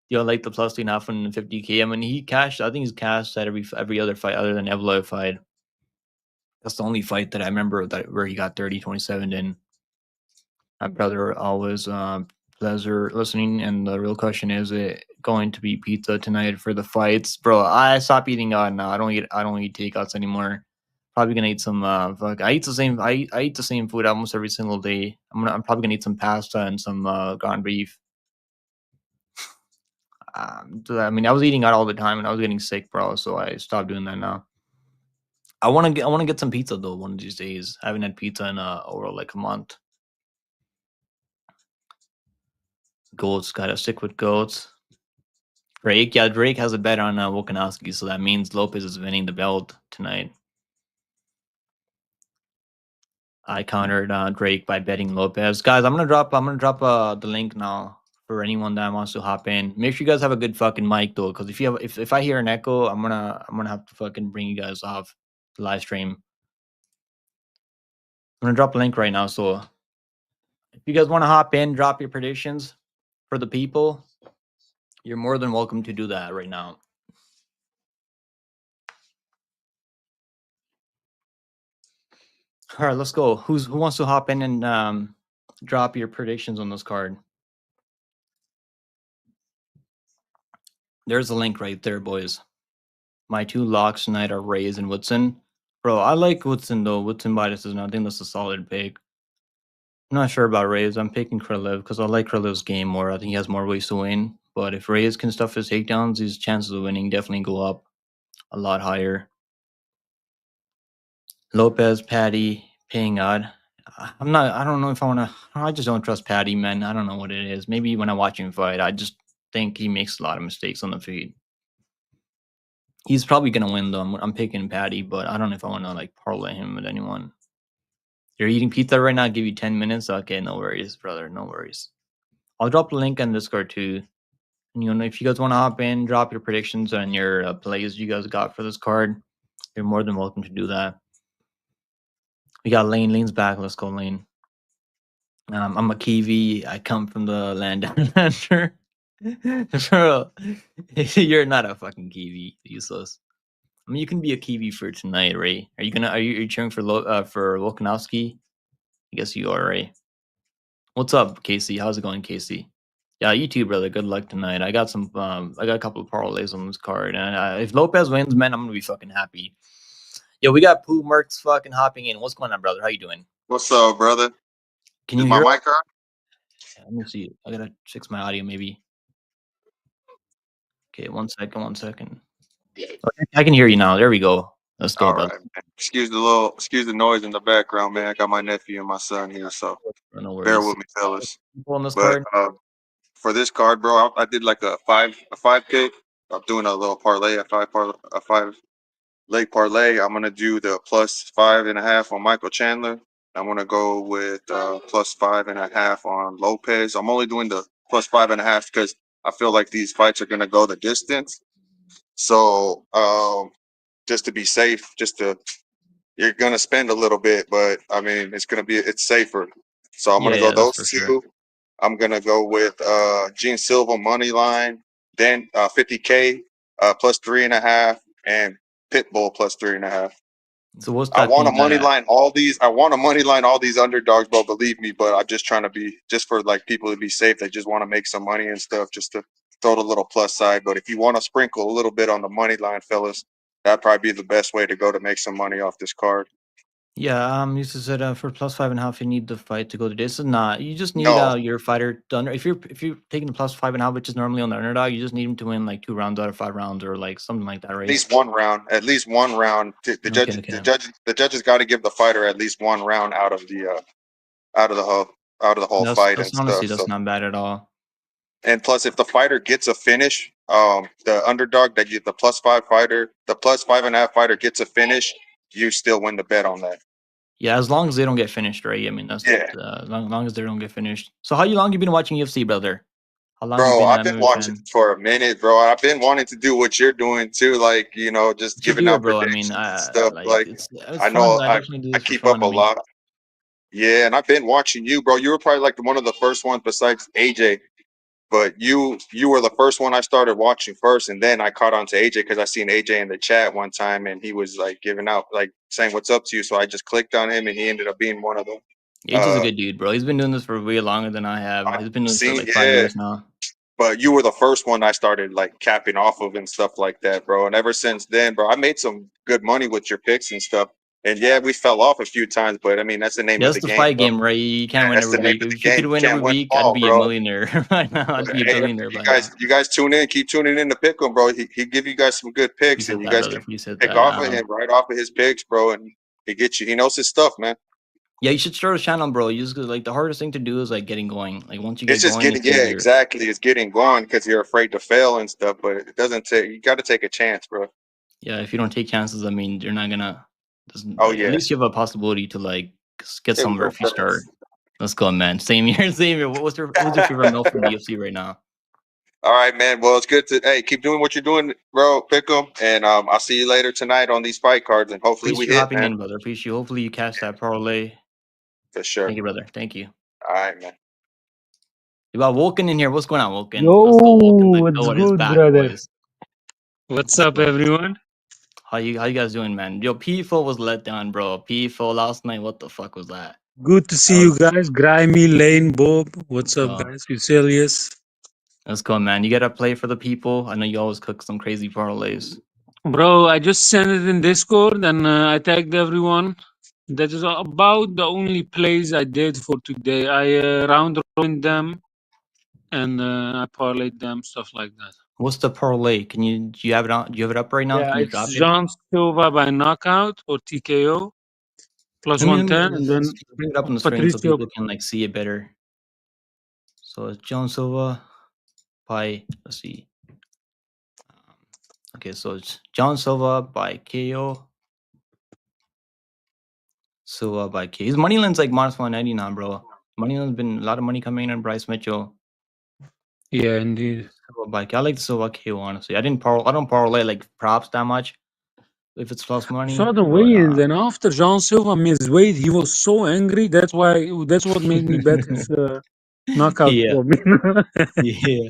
You like the plus 2.5 and 50K. I mean, he cashed. I think he's cashed at every other fight other than Evloev fight. That's the only fight that I remember where he got 30-27 in. My brother always pleasure listening, and the real question is, going to be pizza tonight for the fights, bro. I stopped eating out now. I don't eat takeouts anymore. Probably gonna eat some fuck. I eat the same food almost every single day. I'm probably gonna eat some pasta and some ground beef. I mean, I was eating out all the time and I was getting sick, bro. So I stopped doing that now. I wanna get some pizza though one of these days. I haven't had pizza in over like a month. Goats, gotta stick with goats. Drake, yeah, Drake has a bet on Volkanovski, so that means Lopez is winning the belt tonight. I countered Drake by betting Lopez. Guys, I'm gonna drop the link now for anyone that wants to hop in. Make sure you guys have a good fucking mic though, because if I hear an echo, I'm gonna have to fucking bring you guys off the live stream. I'm gonna drop a link right now, so if you guys want to hop in, drop your predictions for the people. You're more than welcome to do that right now. All right, let's go. Who wants to hop in and drop your predictions on this card? There's a link right there, boys. My two locks tonight are Reyes and Woodson. Bro, I like Woodson though. Woodson by decision. I think that's a solid pick. I'm not sure about Reyes. I'm picking Krylov because I like Krylov's game more. I think he has more ways to win. But if Reyes can stuff his takedowns, his chances of winning definitely go up a lot higher. Lopez, Patty, paying out. I don't know if I want to. I just don't trust Patty, man. I don't know what it is. Maybe when I watch him fight, I just think he makes a lot of mistakes on the feet. He's probably gonna win though. I'm picking Patty, but I don't know if I want to like parlay him with anyone. You're eating pizza right now. I'll give you 10 minutes. Okay, no worries, brother. No worries. I'll drop the link on Discord too. And, if you guys want to hop in, drop your predictions and your plays you guys got for this card. You're more than welcome to do that. We got Lane. Lane's back. Let's go, Lane. I'm a Kiwi. I come from the land down under. Bro, you're not a fucking Kiwi. Useless. I mean, you can be a Kiwi for tonight, Ray. Are you cheering for Volkanovski? I guess you are, Ray. What's up, Casey? How's it going, Casey? Yeah, you too, brother. Good luck tonight. I got a couple of parlays on this card, and if Lopez wins, man, I'm gonna be fucking happy. Yo, we got Pooh Mercs fucking hopping in. What's going on, brother? How you doing? What's up, brother? Can you Is hear? my mic on? Let me see. I gotta fix my audio, maybe. Okay, 1 second. Okay, I can hear you now. There we go. Let's go, All brother. right, man. Excuse the noise in the background, man. I got my nephew and my son here, so No bear worries. with me, fellas. People on this But card. for this card, bro, I did like a five pick. I'm doing a little parlay, a five leg parlay. I'm gonna do the plus 5.5 on Michael Chandler. I'm gonna go with plus 5.5 on Lopez. I'm only doing the plus 5.5 because I feel like these fights are gonna go the distance. So just to be safe, you're gonna spend a little bit, but I mean it's safer. So I'm gonna go Yeah, that's those for two. sure. I'm gonna go with Gene Silva money line, then 50K plus 3.5, and Pitbull plus 3.5. So what's I that want to thing money that? line all these. I want to money line all these underdogs, bro. Believe me, but I'm just trying to be just for like people to be safe. They just want to make some money and stuff, just to throw the little plus side. But if you want to sprinkle a little bit on the money line, fellas, that'd probably be the best way to go to make some money off this card. Yeah, used to said for plus 5.5, you need the fight to go to this. Is not. You just need No, your fighter to under. If you're taking the plus 5.5, which is normally on the underdog, you just need him to win like 2 rounds out of 5 rounds or like something like that, at right? least one round. At least one round. The Okay, judge, okay. the judges got to give the fighter at least one round out of the whole That's fight and that's honestly stuff. that's So. not bad at all. And plus, if the fighter gets a finish, the underdog that the plus 5 fighter, the plus 5.5 fighter gets a finish, you still win the bet on that. Yeah, as long as they don't get finished, right? I mean, that's Yeah, long as they don't get finished. So how long you been watching UFC, brother? How long you bro, been an I've been MMA watching fan? for a minute, bro. I've been wanting to do what you're doing too, like just You should giving do it, out bro. I mean, predictions and stuff. like Like it's I fun. know I definitely do I this for keep up fun. a I mean, lot. Yeah, and I've been watching you, bro. You were probably like one of the first ones besides AJ. But you were the first one I started watching first, and then I caught on to AJ because I seen AJ in the chat one time, and he was like giving out, like saying what's up to you. So I just clicked on him, and he ended up being one of them. Age is a good dude, bro. He's been doing this for way longer than I have. I've He's been doing this for seen, like 5 years now. but you were the first one I started like capping off of and stuff like that, bro. And ever since then, bro, I made some good money with your picks and stuff. And yeah, we fell off a few times, but I mean that's the name of That's the the game, fight bro. game, right? You can't Yeah, win that's every the name week. of If the you game. could You win can't every win week, I'd all, be a bro. millionaire right now. I'd be a Hey, billionaire by you now. guys tune in, keep tuning in to pick him, bro. He give you guys some good picks, Appreciate and you that, guys brother. can Appreciate pick that. off of him right off of his picks, bro. And he gets you. He knows his stuff, man. Yeah, you should start a channel, bro. You just like the hardest thing to do is like getting going. Like once you It's get just going, getting, it's yeah, easier. exactly. It's getting going because you're afraid to fail and stuff. But it doesn't take. You got to take a chance, bro. Yeah, if you don't take chances, I mean, you're not gonna. Oh Like, at yeah, least you have a possibility to like get there we somewhere go. if you start. Let's go, man. Same here, same here. What's your favorite meal from the UFC right now? All right, man. Well, it's good to keep doing what you're doing, bro. Pick them, and I'll see you later tonight on these fight cards, and hopefully we Appreciate you hit, hopping man, in, brother. Appreciate you. Hopefully you catch that parlay. for sure. Thank you, brother. Thank you. All right, man. You got Vulcan in here. What's going on, Vulcan? Yo, Let's go, Vulcan. The what's goat is good, back, brother? boys. What's Let's up, go. everyone? How you guys doing, man? Yo, PFO was let down, bro. PFO last night. What the fuck was that? Good to see you guys. Grimy, Lane, Bob. What's up, Go. guys? Lucilius. Let's go, man. You gotta play for the people. I know you always cook some crazy parlays. Bro, I just sent it in Discord and I tagged everyone. That is about the only plays I did for today. I round robin them and I parlayed them, stuff like that. What's the parlay? Do you have it on? Do you have it up right now? Yeah, Can you it's drop it? John Silva by knockout or TKO plus Let me 110, and let's then bring it up on the screen so Patricio. people can like see it better. So it's John Silva by let's see. Okay, so it's John Silva by KO. Silva by KO. His money line's like minus 190 now, bro. Money line's been a lot of money coming in on Bryce Mitchell. Yeah, indeed. Silva by KO. I like the Silva KO, honestly. I don't parlay like props that much if it's plus money. Saw the but, weigh-ins, and after John Silva missed weight, he was so angry. That's what made me bet his knockout yeah. for me. Yeah,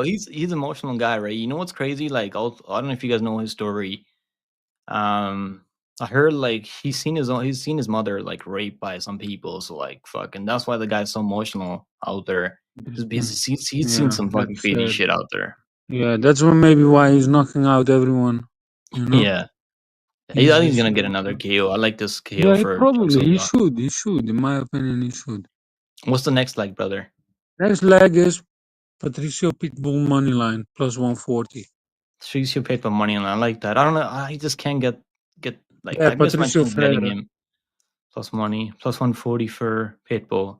he's an emotional guy, right? You know what's crazy? Like, I don't know if you guys know his story. I heard like he's seen his mother like raped by some people. So like, fucking, that's why the guy's so emotional out there. Just because he's seen some fucking crazy shit out there. Yeah, that's maybe why he's knocking out everyone. You know. Yeah, I think he's gonna get another KO. I like this KO Yeah, for he Silva. should. He should. In my opinion, he should. What's the next leg, brother? Next leg is Patricio Pitbull money line plus 140. She's your paper money, and I like that. I don't know. I just can't get like Yeah, I missed my Patricio chance betting Ferreira. him. Plus money, plus 140 for Pitbull.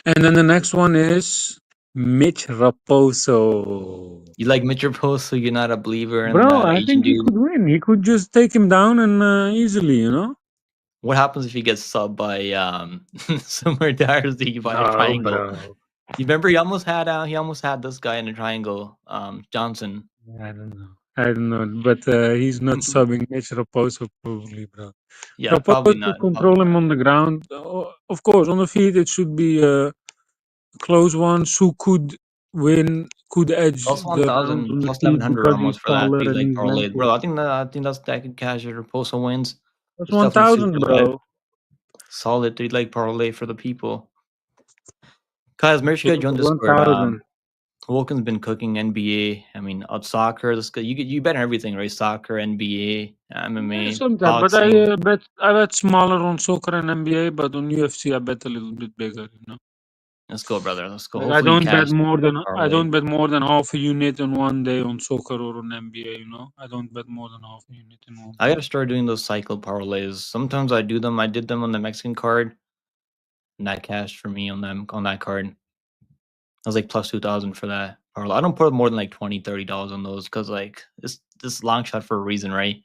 And then the next one is Mitch Raposo. You like Mitch Raposo? You're not a believer in Bro, that I Asian think he dude. could win. He could just take him down and easily, you know. What happens if he gets subbed by Sumudaerji by a triangle? Bro. You remember he almost had this guy in a triangle, Johnson. I don't know, but he's not subbing Mitch Raposo probably, bro. Yeah, probably not. Control him on the ground. Of course, on the feet it should be a close one. Who could win? Could edge Plus the round 1,000, on the plus feet 1,100 because he's almost for that. taller He's and like he's parlayed, lengthy. bro. I think that could cash if Raposo wins. That's It's definitely 1,000, super bro. live. Solid 3-leg parlay for the people. Guys, make sure you join Discord. Vulcan's been cooking NBA. I mean, soccer. You bet on everything, right? Soccer, NBA, MMA, Sometimes, but I bet smaller on soccer and NBA, but on UFC I bet a little bit bigger. You know. Let's go, brother. Let's go. Like, Hopefully, I don't bet more than half a unit in one day on soccer or on NBA. You know, I don't bet more than half a unit in one. I gotta start doing those cycle parlays. Sometimes I do them. I did them on the Mexican card, and that cashed for me on that card. I was like plus 2,000 for that parlay. I don't put more than like $20-$30 on those because like this long shot for a reason, right?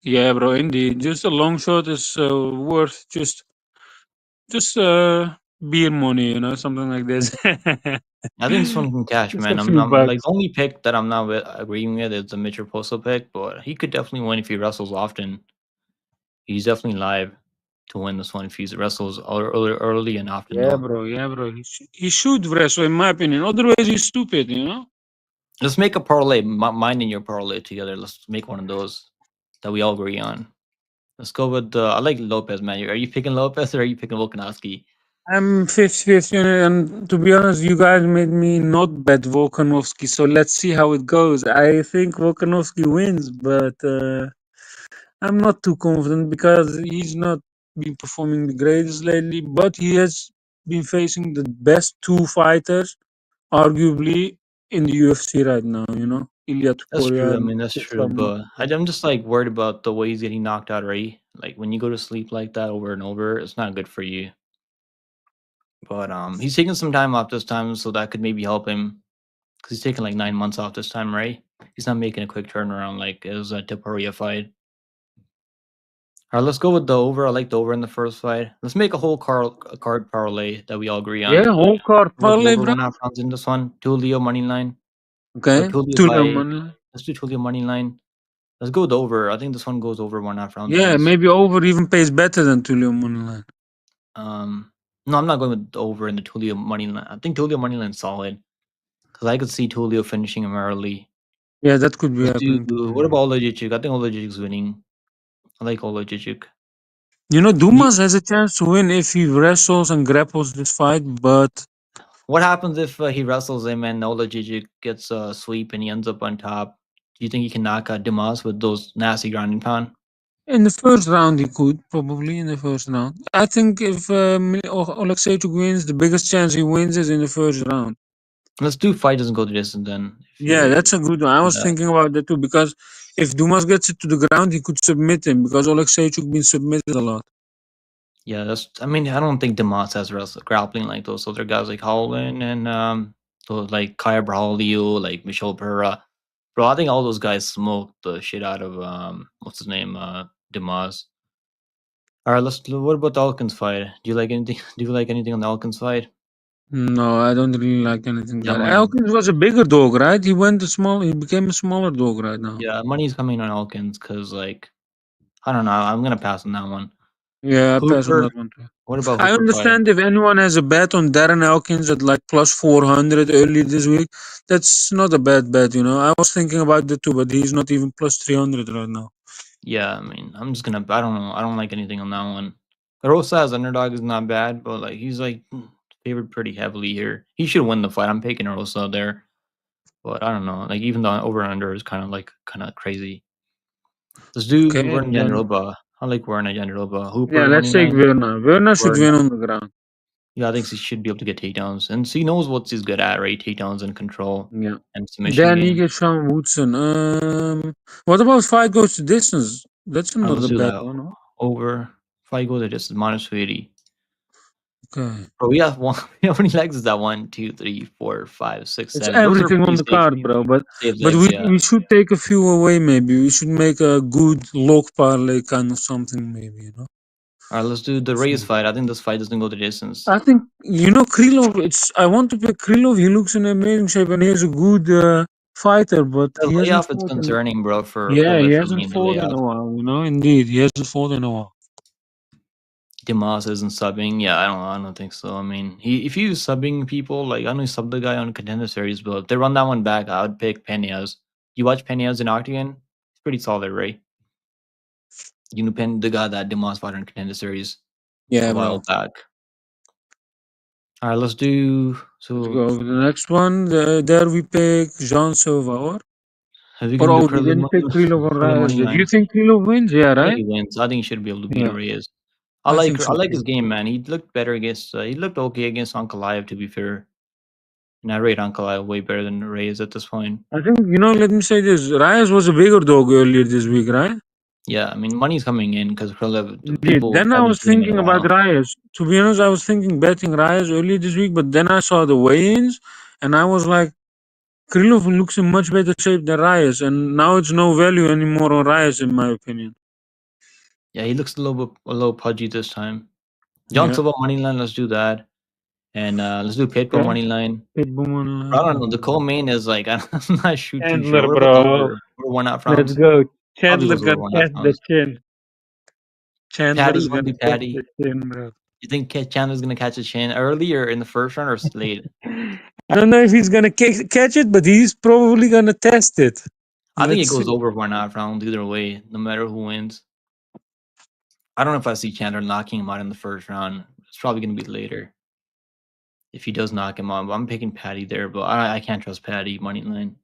Yeah, bro. Indeed, just a long shot is worth just beer money. You know, something like this. I think this one can cash, Just man. a I'm few bucks. like the only pick that I'm not agreeing with is the Mitch Raposo pick, but he could definitely win if he wrestles often. He's definitely live to win this one if he wrestles early and often. Yeah, bro. He should wrestle, in my opinion. Otherwise, he's stupid. You know. Let's make a parlay, mine and your parlay together. Let's make one of those that we all agree on. Let's go with I like Lopez, man. Are you picking Lopez or are you picking Volkanovski? I'm 50-50 on it, and to be honest, you guys made me not bet Volkanovski, so let's see how it goes. I think Volkanovski wins, but I'm not too confident because he's not been performing the greatest lately, but he has been facing the best two fighters, arguably, in the UFC right now, Ilya That's Topuria true. I and mean, that's true. Islam But I'm just like worried about the way he's getting knocked out, right? Like when you go to sleep like that over and over, it's not good for you. But he's taking some time off this time, so that could maybe help him because he's taking like 9 months off this time, right? He's not making a quick turnaround like it was a Topuria fight. All right, let's go with the over. I like the over in the first fight. Let's make a card parlay that we all agree on. Yeah, whole card Go with the parlay, over bro. 1.5 rounds in this one. Tulio money line. Or Okay, Tulio Tulio by. money. Let's do Tulio money line. Let's go with the over. I think this one goes over 1.5 rounds in Yeah, this. maybe over even pays better than Tulio money line. No, I'm not going with the over in the Tulio money line. I think Tulio money line's solid because I could see Tulio finishing him early. Yeah, that could be Let's do. happening. What about Oleksiejczuk? I think Oleksiejczuk's winning. I like Oleksiejczuk. Dumas has a chance to win if he wrestles and grapples this fight, but What happens if he wrestles him and Oleksiejczuk gets a sweep and he ends up on top? Do you think he can knock out Dumas with those nasty grounding pound? in the first round he could, probably in the first round. I think if Oleksiejczuk wins, the biggest chance he wins is in the first round. Let's do fight doesn't go the distance then. Yeah, that's a good one. I was thinking about that too, because if Dumas gets it to the ground, he could submit him, because Oleksiejczuk been submitted a lot. Yeah, I mean, I don't think Dumas has grappling like those other guys like Holland and those like Kaya Braulio, like Michel Pereira. Bro, I think all those guys smoked the shit out of what's his name, Dumas. All right, what about the Elkins fight? Do you like anything? Do you like anything on the Elkins fight? No, I don't really like anything Yeah, that. Elkins was a bigger dog, right? He became a smaller dog right now. yeah, money's coming on Elkins because like I don't know. I'm gonna pass on that one. Yeah, I pass on Hooper. that one too. What about I Hooper fight? understand if anyone has a bet on Darren Elkins at like plus 400 early this week, that's not a bad bet, I was thinking about that too, but he's not even plus 300 right now. Yeah, I mean, I'm just gonna. I don't know. I don't like anything on that one. Erosa as underdog is not bad, but like he's like favored pretty heavily here. He should win the fight. I'm picking Erosa there, but I don't know. Like even the over and under is kind of crazy. Let's do Okay, Vernon then, Jandiroba. I like Vernon Jandiroba. Hooper yeah, let's take money line. Verna. Verna should Vernon. win on the ground. Yeah, I think he should be able to get takedowns, and he knows what he's good at, right? Takedowns and control. Yeah. And submission Then he game. gets Sean Woodson. What about fight goes to distance? That's Let's another do bad that one, no? over. If I go there, just minus 280. Okay. Bro, we have one. How many legs is that? 1, 2, 3, 4, 5, 6, It's 7. Those are everything on pretty the safe. card, bro. But Safe legs, yeah. we should take a few away, maybe. We should make a good log parlay kind of something, maybe, All right, let's do the Reyes fight. I think this fight doesn't go the distance. I think, Krylov, I want to pick Krylov. He looks in amazing shape and he's a good fighter, but The he hasn't layoff is fought concerning, bro, for Yeah, he Pimblett for hasn't me. The fought in layoff. a while, Indeed, he hasn't fought in a while. Dumas isn't subbing. Yeah, I don't think so. I mean, if you subbing people, like I know he subbed the guy on Contender Series, but if they run that one back, I would pick Peñas. You watch Peñas in Octagon? It's pretty solid, right? You know, the guy that Dumas fought in Contender Series Yeah, a while bro. back. All right, let's do. Let's go. The next one, there we pick Jean Silva, or Have you gonna do we didn't pick Krylov or Krylov Reyes. money Did you line? think Krylov wins? Yeah, Yeah, right? he wins. I think he should be able to beat Yeah, Reyes. I think so I like too. his game, man. He looked better against. He looked okay against Ankalaev, to be fair. And I rate Ankalaev way better than Reyes at this point. I think, let me say this. Reyes was a bigger dog earlier this week, right? Yeah, I mean, money's coming in because Indeed. people Then I haven't was seen him in thinking a about while. Reyes. To be honest, I was thinking betting Reyes earlier this week, but then I saw the weigh-ins, and I was like, Krylov looks in much better shape than Reyes, and now it's no value anymore on Reyes, in my opinion. Yeah, he looks a little pudgy this time. John Silva money line, let's do that. And let's do Pitbull money line. Pitbull money line. I don't know. The co-main is like I'm not too Chandler, sure. What bro. about the over? We're 1.5 rounds. Let's go. Chandler Obviously, gonna we're 1.5 catch the rounds. chin. Chandler Patty, is you want gonna to do catch Patty? the chin, bro. You think Chandler's gonna catch a chin early or in the first round or late? I don't know if he's gonna catch it, but he's probably gonna test it. I think it Let's goes see. over 1.5 rounds either way, no matter who wins. I don't know if I see Chandler knocking him out in the first round. It's probably gonna be later. if he does knock him out. I'm picking Patty there, but I can't trust Patty money line.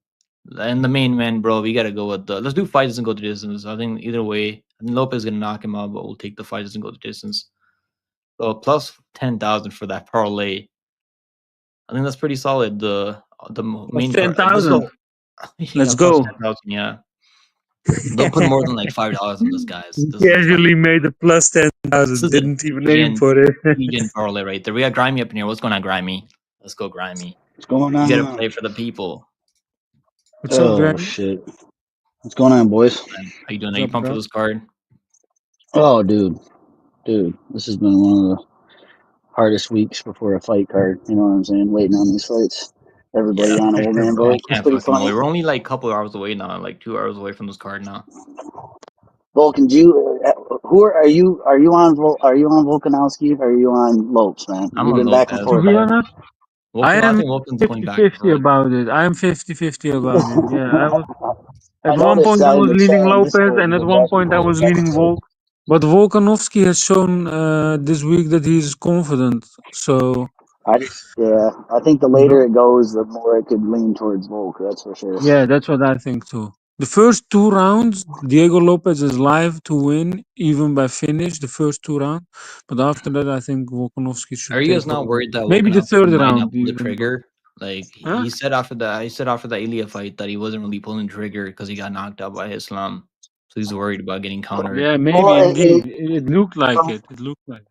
And the main man, bro, we gotta go with the. Let's do fights and go the distance. I think either way, I think Lopez is gonna knock him out, but we'll take the fights and go the distance. So plus 10,000 for that parlay. I think that's pretty solid. The main card. Let's 10,000. go. Yeah, Let's plus go. 10,000. Yeah, don't put more than like $5 on this, guys. He This is casually made a plus this 10,000. is Didn't even aim Asian for it. Asian parlay right there. We got Grimy up in here. What's going on, Grimy? Let's go, Grimy. What's going You got to on? play for the people. What's up, Oh Graham? shit! What's going on, boys? Man, how you doing? Are What's you up, pumped for bro? this card? Oh, dude, this has been one of the hardest weeks before a fight card. You know what I'm saying? Waiting on these fights. Everybody Yeah, on for old sure, man bro. I vote. It's can't pretty fucking funny. wait. We're only like a couple hours away now, like 2 hours away from this card now. Vulcan, do you? Who are you? Are you on? Are you on Volkanovski? Or are you on Lopes, man? I'm We've on been back and Lopez, To forth. be bro. honest, I I am think Wilkins going back and 50-50 forth. about it. I am 50-50 about it. Yeah, I was I at one noticed point I in was the leaning chat in Lopez, Discord and you've at been one back and point I forth. was leaning Volk. But Volkanovski has shown this week that he's confident. So I think the you later know, it goes, the more it could lean towards Volk. That's for sure. yeah, that's what I think too. The first 2 rounds, Diego Lopez is live to win, even by finish. The first 2 rounds, but after that, I think Volkanovski Are should you guys take not over. worried that Maybe the Volkanovski third might not round pull the even. trigger? Like Huh? he said after the Ilya fight that he wasn't really pulling the trigger because he got knocked out by Islam. So he's worried about getting countered. Yeah, maybe Well, indeed. It looked like it. It looked like.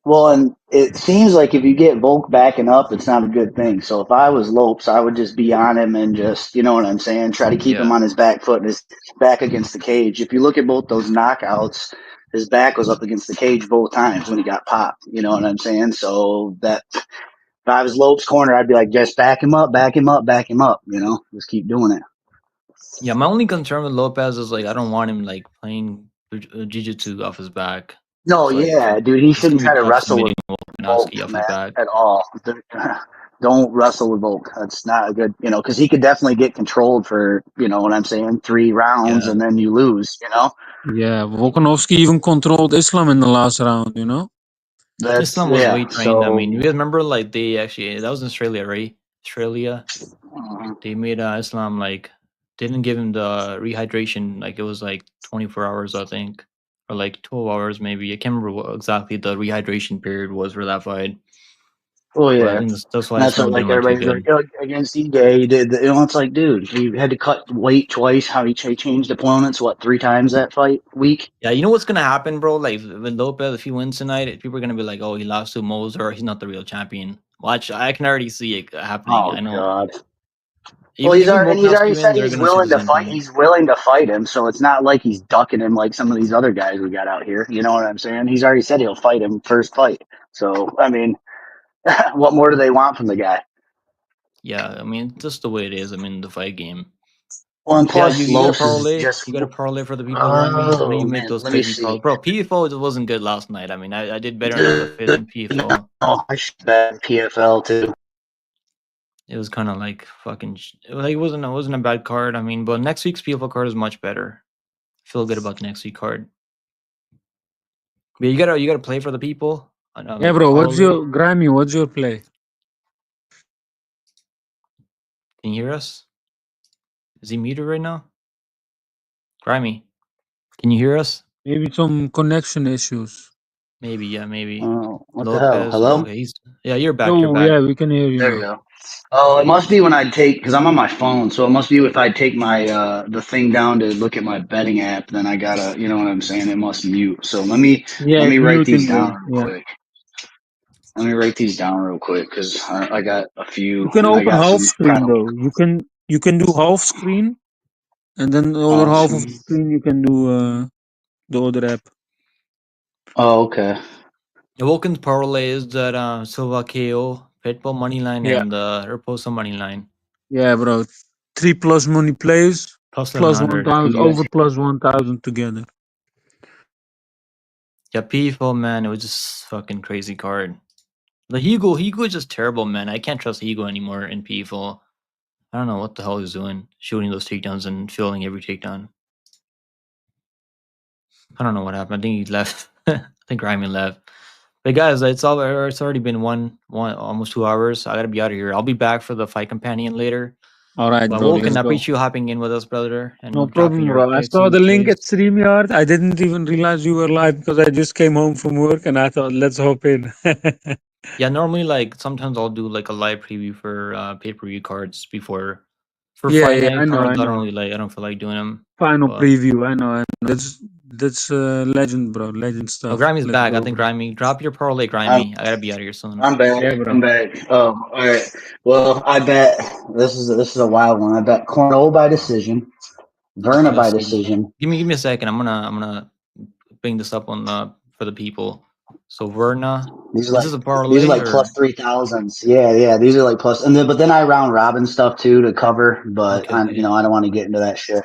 Well, and it seems like if you get Volk backing up, it's not a good thing. So if I was Lopes, I would just be on him and just, you know what I'm saying, try to keep him Yeah. on his back foot and his back against the cage. If you look at both those knockouts, his back was up against the cage both times when he got popped. You know what I'm saying? So that if I was Lopes' corner, I'd be like, just back him up, back him up, back him up. You know, just keep doing it. Yeah, my only concern with Lopez is like I don't want him like playing jiu-jitsu off his back. No, It's like yeah, dude, he it's gonna shouldn't be try to tough wrestle with submitting Volkanovski Volk, off his man, back. at all. Don't wrestle with Volk. That's not a good, because he could definitely get controlled for, you know what I'm saying, 3 rounds Yeah. and then you lose, Yeah, Volkanovski even controlled Islam in the last round. You know. That's, Islam was yeah, weight trained. I so, mean, you guys remember like they actually that was in Australia, right? Australia. They made Islam like didn't give him the rehydration. Like it was like 24 hours, I think, or like 12 hours maybe. I can't remember what exactly the rehydration period was for that fight. oh, But I yeah. think that's why That's what, Islam like, didn't look too everybody's good. like, oh, against EJ, he did, it's like, dude, he had to cut weight twice, how he changed opponents, 3 times that fight week? Yeah, you know what's gonna happen, bro? Like with Lopez, if he wins tonight, people are gonna be like, "Oh, he lost to Moser. He's not the real champion." Watch, I can already see it happening. Oh, I know. God. Well, Even even he's Volkanovski already said wins, they're he's gonna say willing the to same fight. thing. He's willing to fight him, so it's not like he's ducking him like some of these other guys we got out here. You know what I'm saying? He's already said he'll fight him first fight. So I mean, what more do they want from the guy? Yeah, I mean, just the way it is. I mean, the fight game. Well, and Yeah, plus you got a Lopes is parlay. just. You got a parlay for the people, Grimy. I know Oh you make man, those let me crazy see. calls, bro. PFO it wasn't good last night. I mean, I did better on the fit No, in PFO. I should bet PFL too. It was kind of like fucking. Like it wasn't a bad card. I mean, but next week's PFO card is much better. I feel good about the next week card. But you gotta play for the people. Yeah, Make a bro. What's parlay. your Grammy? What's your play? Can you hear us? Is he muted right now? Grimy, can you hear us? Maybe some connection issues. Maybe, yeah, maybe. Oh, what the hell? Lopez. Hello? Okay, yeah, you're back. You're Oh back. yeah, we can hear you There you now. go. Oh, it must be when I take because I'm on my phone, so it must be if I take my the thing down to look at my betting app. Then I gotta, you know what I'm saying? It must mute. So Yeah, let me it's write these muting down you. real Yeah. quick. Let me write these down real quick because I got a few You can and I open got half some kind screen of. though. You can do half screen, and then the other half of the screen you can do the other app. Oh, okay. The Wilkins parlay is that Silva KO, Pitbull money line, Yeah. and Raposo money line. Yeah, bro. 3+ money plays Plus plus 1100. 1,000 Yeah. over plus 1,000 together. Yeah, PFO, man, it was just fucking crazy card. The Higo is just terrible, man. I can't trust Higo anymore in PFO. I don't know what the hell he's doing, shooting those takedowns and filling every takedown. I don't know what happened. I think he left. I think Ryman left. But guys, it's already been one almost 2 hours. I gotta be out of here. I'll be back for the fight companion later. All right, But bro. Vulcan, Let's I go. appreciate you hopping in with us, brother, and No dropping problem, your bro. I picks saw and the link at plays. StreamYard. I didn't even realize you were live because I just came home from work and I thought, let's hop in. Yeah, normally like sometimes I'll do like a live preview for pay-per-view cards before for fight night I know. cards. I don't feel like doing them. Final But preview. I know. That's legend, bro. Legend oh, stuff. Grimey's Let's back. I go, think bro. Grimey, drop your parlay, I'm Grimey. I gotta be out of here soon. I'm back. Yeah, bro. I'm back. Oh, all right. Well, I bet this is a wild one. I bet Cornolle by decision, Verna by Let's see. decision. Give me a second. I'm gonna bring this up on for the people. So Verna, These are is like this a parlay or plus 3,000s. Yeah. These are like plus, and then but then I round robin stuff too to cover. But okay? I'm I don't want to get into that shit.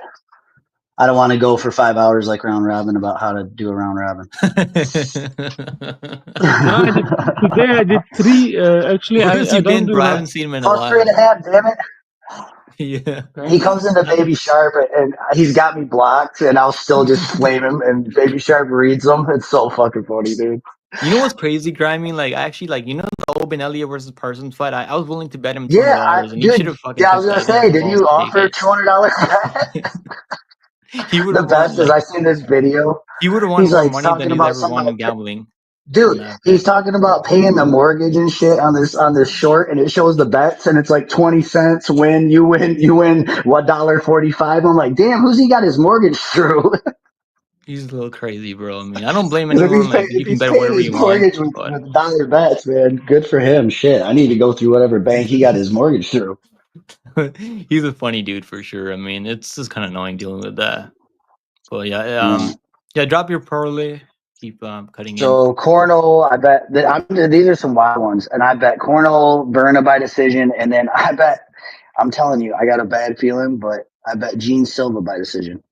I don't want to go for 5 hours like round robin about how to do a round robin. No, today I did 3. Actually, Where's I he don't been, do bro? I that. haven't seen him in a Plus while. 3.5. Damn it. Yeah. He comes into Baby Sharp and he's got me blocked, and I'll still just flame him. And Baby Sharp reads them. It's so fucking funny, dude. You know what's crazy, Grimy? Like, I actually, like, you know, the Open Elliott versus Parsons fight. I was willing to bet him $200, and he should have fucking. Yeah, I took was gonna that. He didn't say, have the did balls you to take offer it. $200? He would The have won. best is I seen this video. He would have won He's more like money than talking he's about ever won in something. gambling. Dude, he's talking about paying the mortgage and shit on this short, and it shows the bets, and it's like 20 cents win, you win $1.45. I'm like, damn, who's he got his mortgage through? He's a little crazy, bro. I mean, I don't blame If anyone. Like, if you can he's bet paying wherever his you want, mortgage but with dollar bets, man, good for him. Shit, I need to go through whatever bank he got his mortgage through. he's a funny dude for sure. I mean, it's just kind of annoying dealing with that. But yeah, drop your parlay. Keep cutting in. So Cornolle, I bet these are some wild ones, and I bet Cornolle, Berna by decision, and then I bet I'm telling you, I got a bad feeling, but I bet Gene Silva by decision.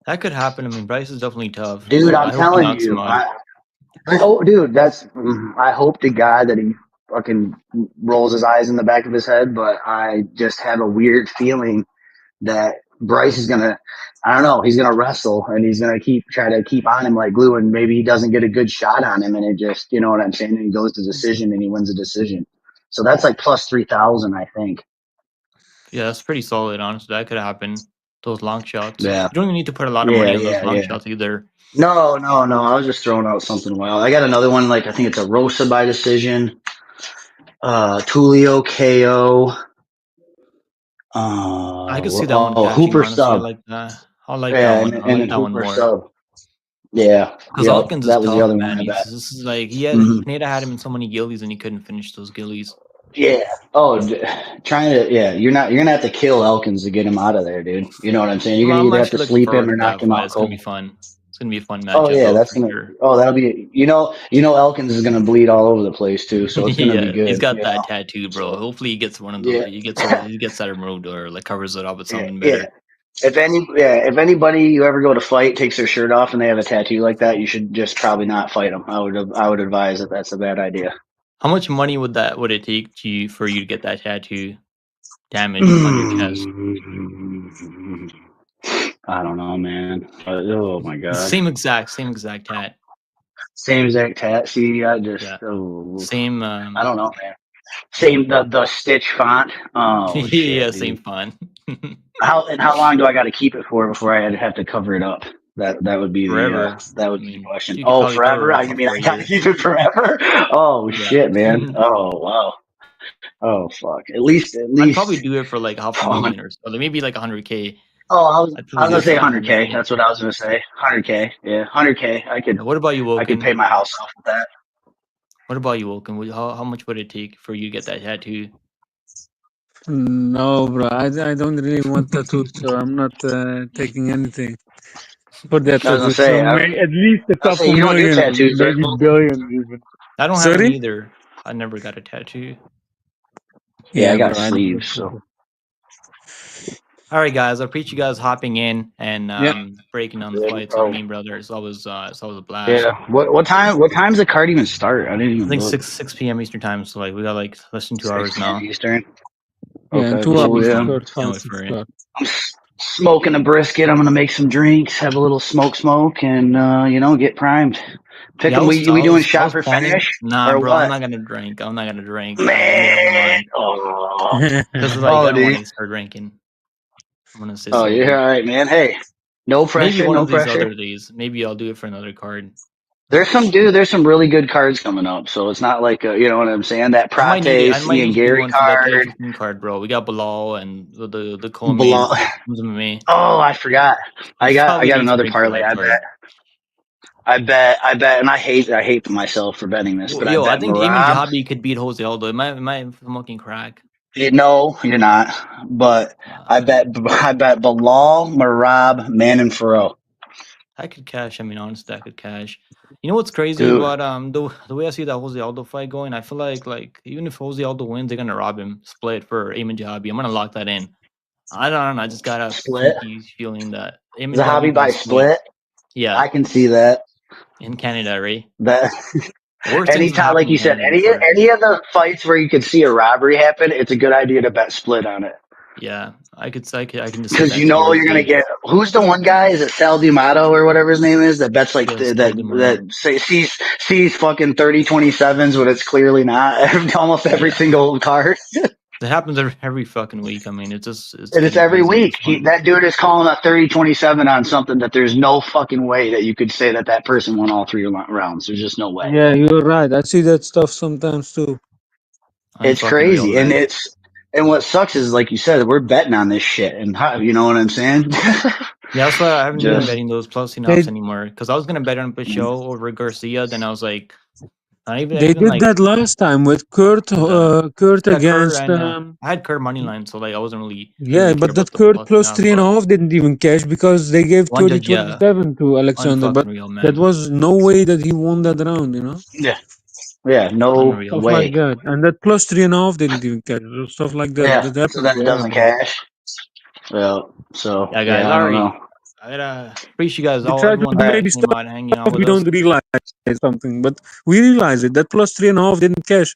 That could happen. I mean, Bryce is definitely tough. Dude, So I'm I hope he telling knocks him you, out. dude, I hope to God that he fucking rolls his eyes in the back of his head, but I just have a weird feeling that Bryce is gonna, I don't know, he's gonna wrestle and he's gonna try to keep on him like glue, and maybe he doesn't get a good shot on him, and it just, you know what I'm saying, and he goes to decision and he wins a decision. So that's like plus 3,000, I think. Yeah, that's pretty solid, honestly. That could happen. Those long shots. Yeah. You don't even need to put a lot of money on those long shots either. No. I was just throwing out something wild. I got another one, like I think it's Erosa by decision. Tulio KO. I could see that one catching, Hooper honestly. sub. I like that. I like that one. I like that one Hooper more. sub. Yeah. Because Elkins is that was tough, the other man. one I bet. This is like Pineda had him in so many gillies and he couldn't finish those gillies. Yeah. Oh, you're gonna have to kill Elkins to get him out of there, dude. You know what I'm saying? You're gonna either have to sleep him or knock him out. It's gonna be fun. It's gonna be a fun matchup. Oh yeah, that's gonna. Sure. Oh, that'll be. You know, Elkins is gonna bleed all over the place too, so it's gonna be good. He's got that tattoo, bro. Hopefully, he gets one of those. He gets that removed or like covers it up with something better. If anybody you ever go to fight takes their shirt off and they have a tattoo like that, you should just probably not fight them. I would advise that that's a bad idea. How much money would it take for you to get that tattoo damage on your chest? I don't know, man. Oh my god. Same exact tat. Same exact tat. See, I just same. I don't know, man. Same the stitch font. Oh yeah, shit, same font. How long do I got to keep it for before I have to cover it up? That would be forever. The question. Oh, forever? I mean, I gotta keep it forever? Oh shit, man. Oh wow. Oh fuck. At least. I'd probably do it for like $500,000 or so. Maybe like $100K. Oh, I was gonna say $100K. That's what I was gonna say. $100K. Yeah, $100K. I could. What about you, Woken? I could pay my house off with that. What about you, Woken? How much would it take for you to get that tattoo? No, bro. I don't really want tattoos, so I'm not taking anything for that. I was gonna say, at least a couple million, tattoos, maybe billions even. I don't have any either. I never got a tattoo. Yeah, I got sleeves. So. All right, guys. I appreciate you guys hopping in and breaking on the fights with me, brother. It's always a blast. Yeah. What time's the card even start? I didn't even. I think 6 p.m. Eastern time. So like we got like less than 2 hours now. Eastern. Yeah, 2 hours. I'm smoking a brisket. I'm gonna make some drinks, have a little smoke, and get primed. Pick Yeah, him. We doing I shot was for planning. finish Nah, or bro, I'm what? not gonna drink. I'm not gonna drink. Man, oh, Because like I don't dude. want to start drinking. I'm gonna stay Oh, you're sober. all right, man. Hey, no Maybe pressure, one no of these pressure. other days. Maybe I'll do it for another card. There's some really good cards coming up, so it's not like you know what I'm saying. That I might need it. Prate, I might C and need to do Gary one for that card. PF15 card, bro. We got Bilal and the co-main Below. me. Oh, I forgot. We I got probably need to another drink for parlay. that card. I bet, and I hate myself for betting this, but I Yo, I bet think Eamon Marab. Jahabi could beat Jose Aldo. Am I smoking crack? No, you're not. But I bet Bilal, Marab, Manon Farrow. I could cash. I mean, honestly, I could cash. You know what's crazy Dude. about the way I see that Jose Aldo fight going? I feel like even if Jose Aldo wins, they're gonna rob him, split for Eamon Jahabi. I'm gonna lock that in. I don't know. I just got a Split? funky feeling that Eamon The Jahabi hobby gonna by split. Yeah, I can see that. in Canada, right? That Worst things anytime, happen like you in said, Canada before. any of the fights where you could see a robbery happen, it's a good idea to bet split on it. Yeah, I can just say Because that you know you're gonna get who's the one guy? Is it Sal D'Amato or whatever his name is that bets like Yes, sees fucking 30-27s when it's clearly not almost every single card. It happens every fucking week. I mean, it's every week. That That dude is calling a 30-27 on something that there's no fucking way that you could say that person won all 3 rounds. There's just no way. Yeah, you're right. I see that stuff sometimes too. It's crazy, and what sucks is, like you said, we're betting on this shit, and you know what I'm saying? Yeah, that's why I haven't been betting those plus enough They- anymore. Because I was gonna bet on Pichot over Garcia, then I was like, They did that last time with Kurt. Kurt Yeah, against. I had Kurt moneyline, so like I wasn't really. Yeah, but that Kurt plus 3.5 didn't even cash because they gave 30-27 to Alexander. But that was no way that he won that round, you know? Yeah, no Stuff way. like that. And that plus 3.5 didn't even cash. Stuff like that. Yeah, That happened. so that it doesn't cash. Well, so yeah, guys, I don't know. I gotta appreciate you guys all. We try to maybe stuff hanging out with we don't realize something, but we realize it. That plus 3.5 didn't cash.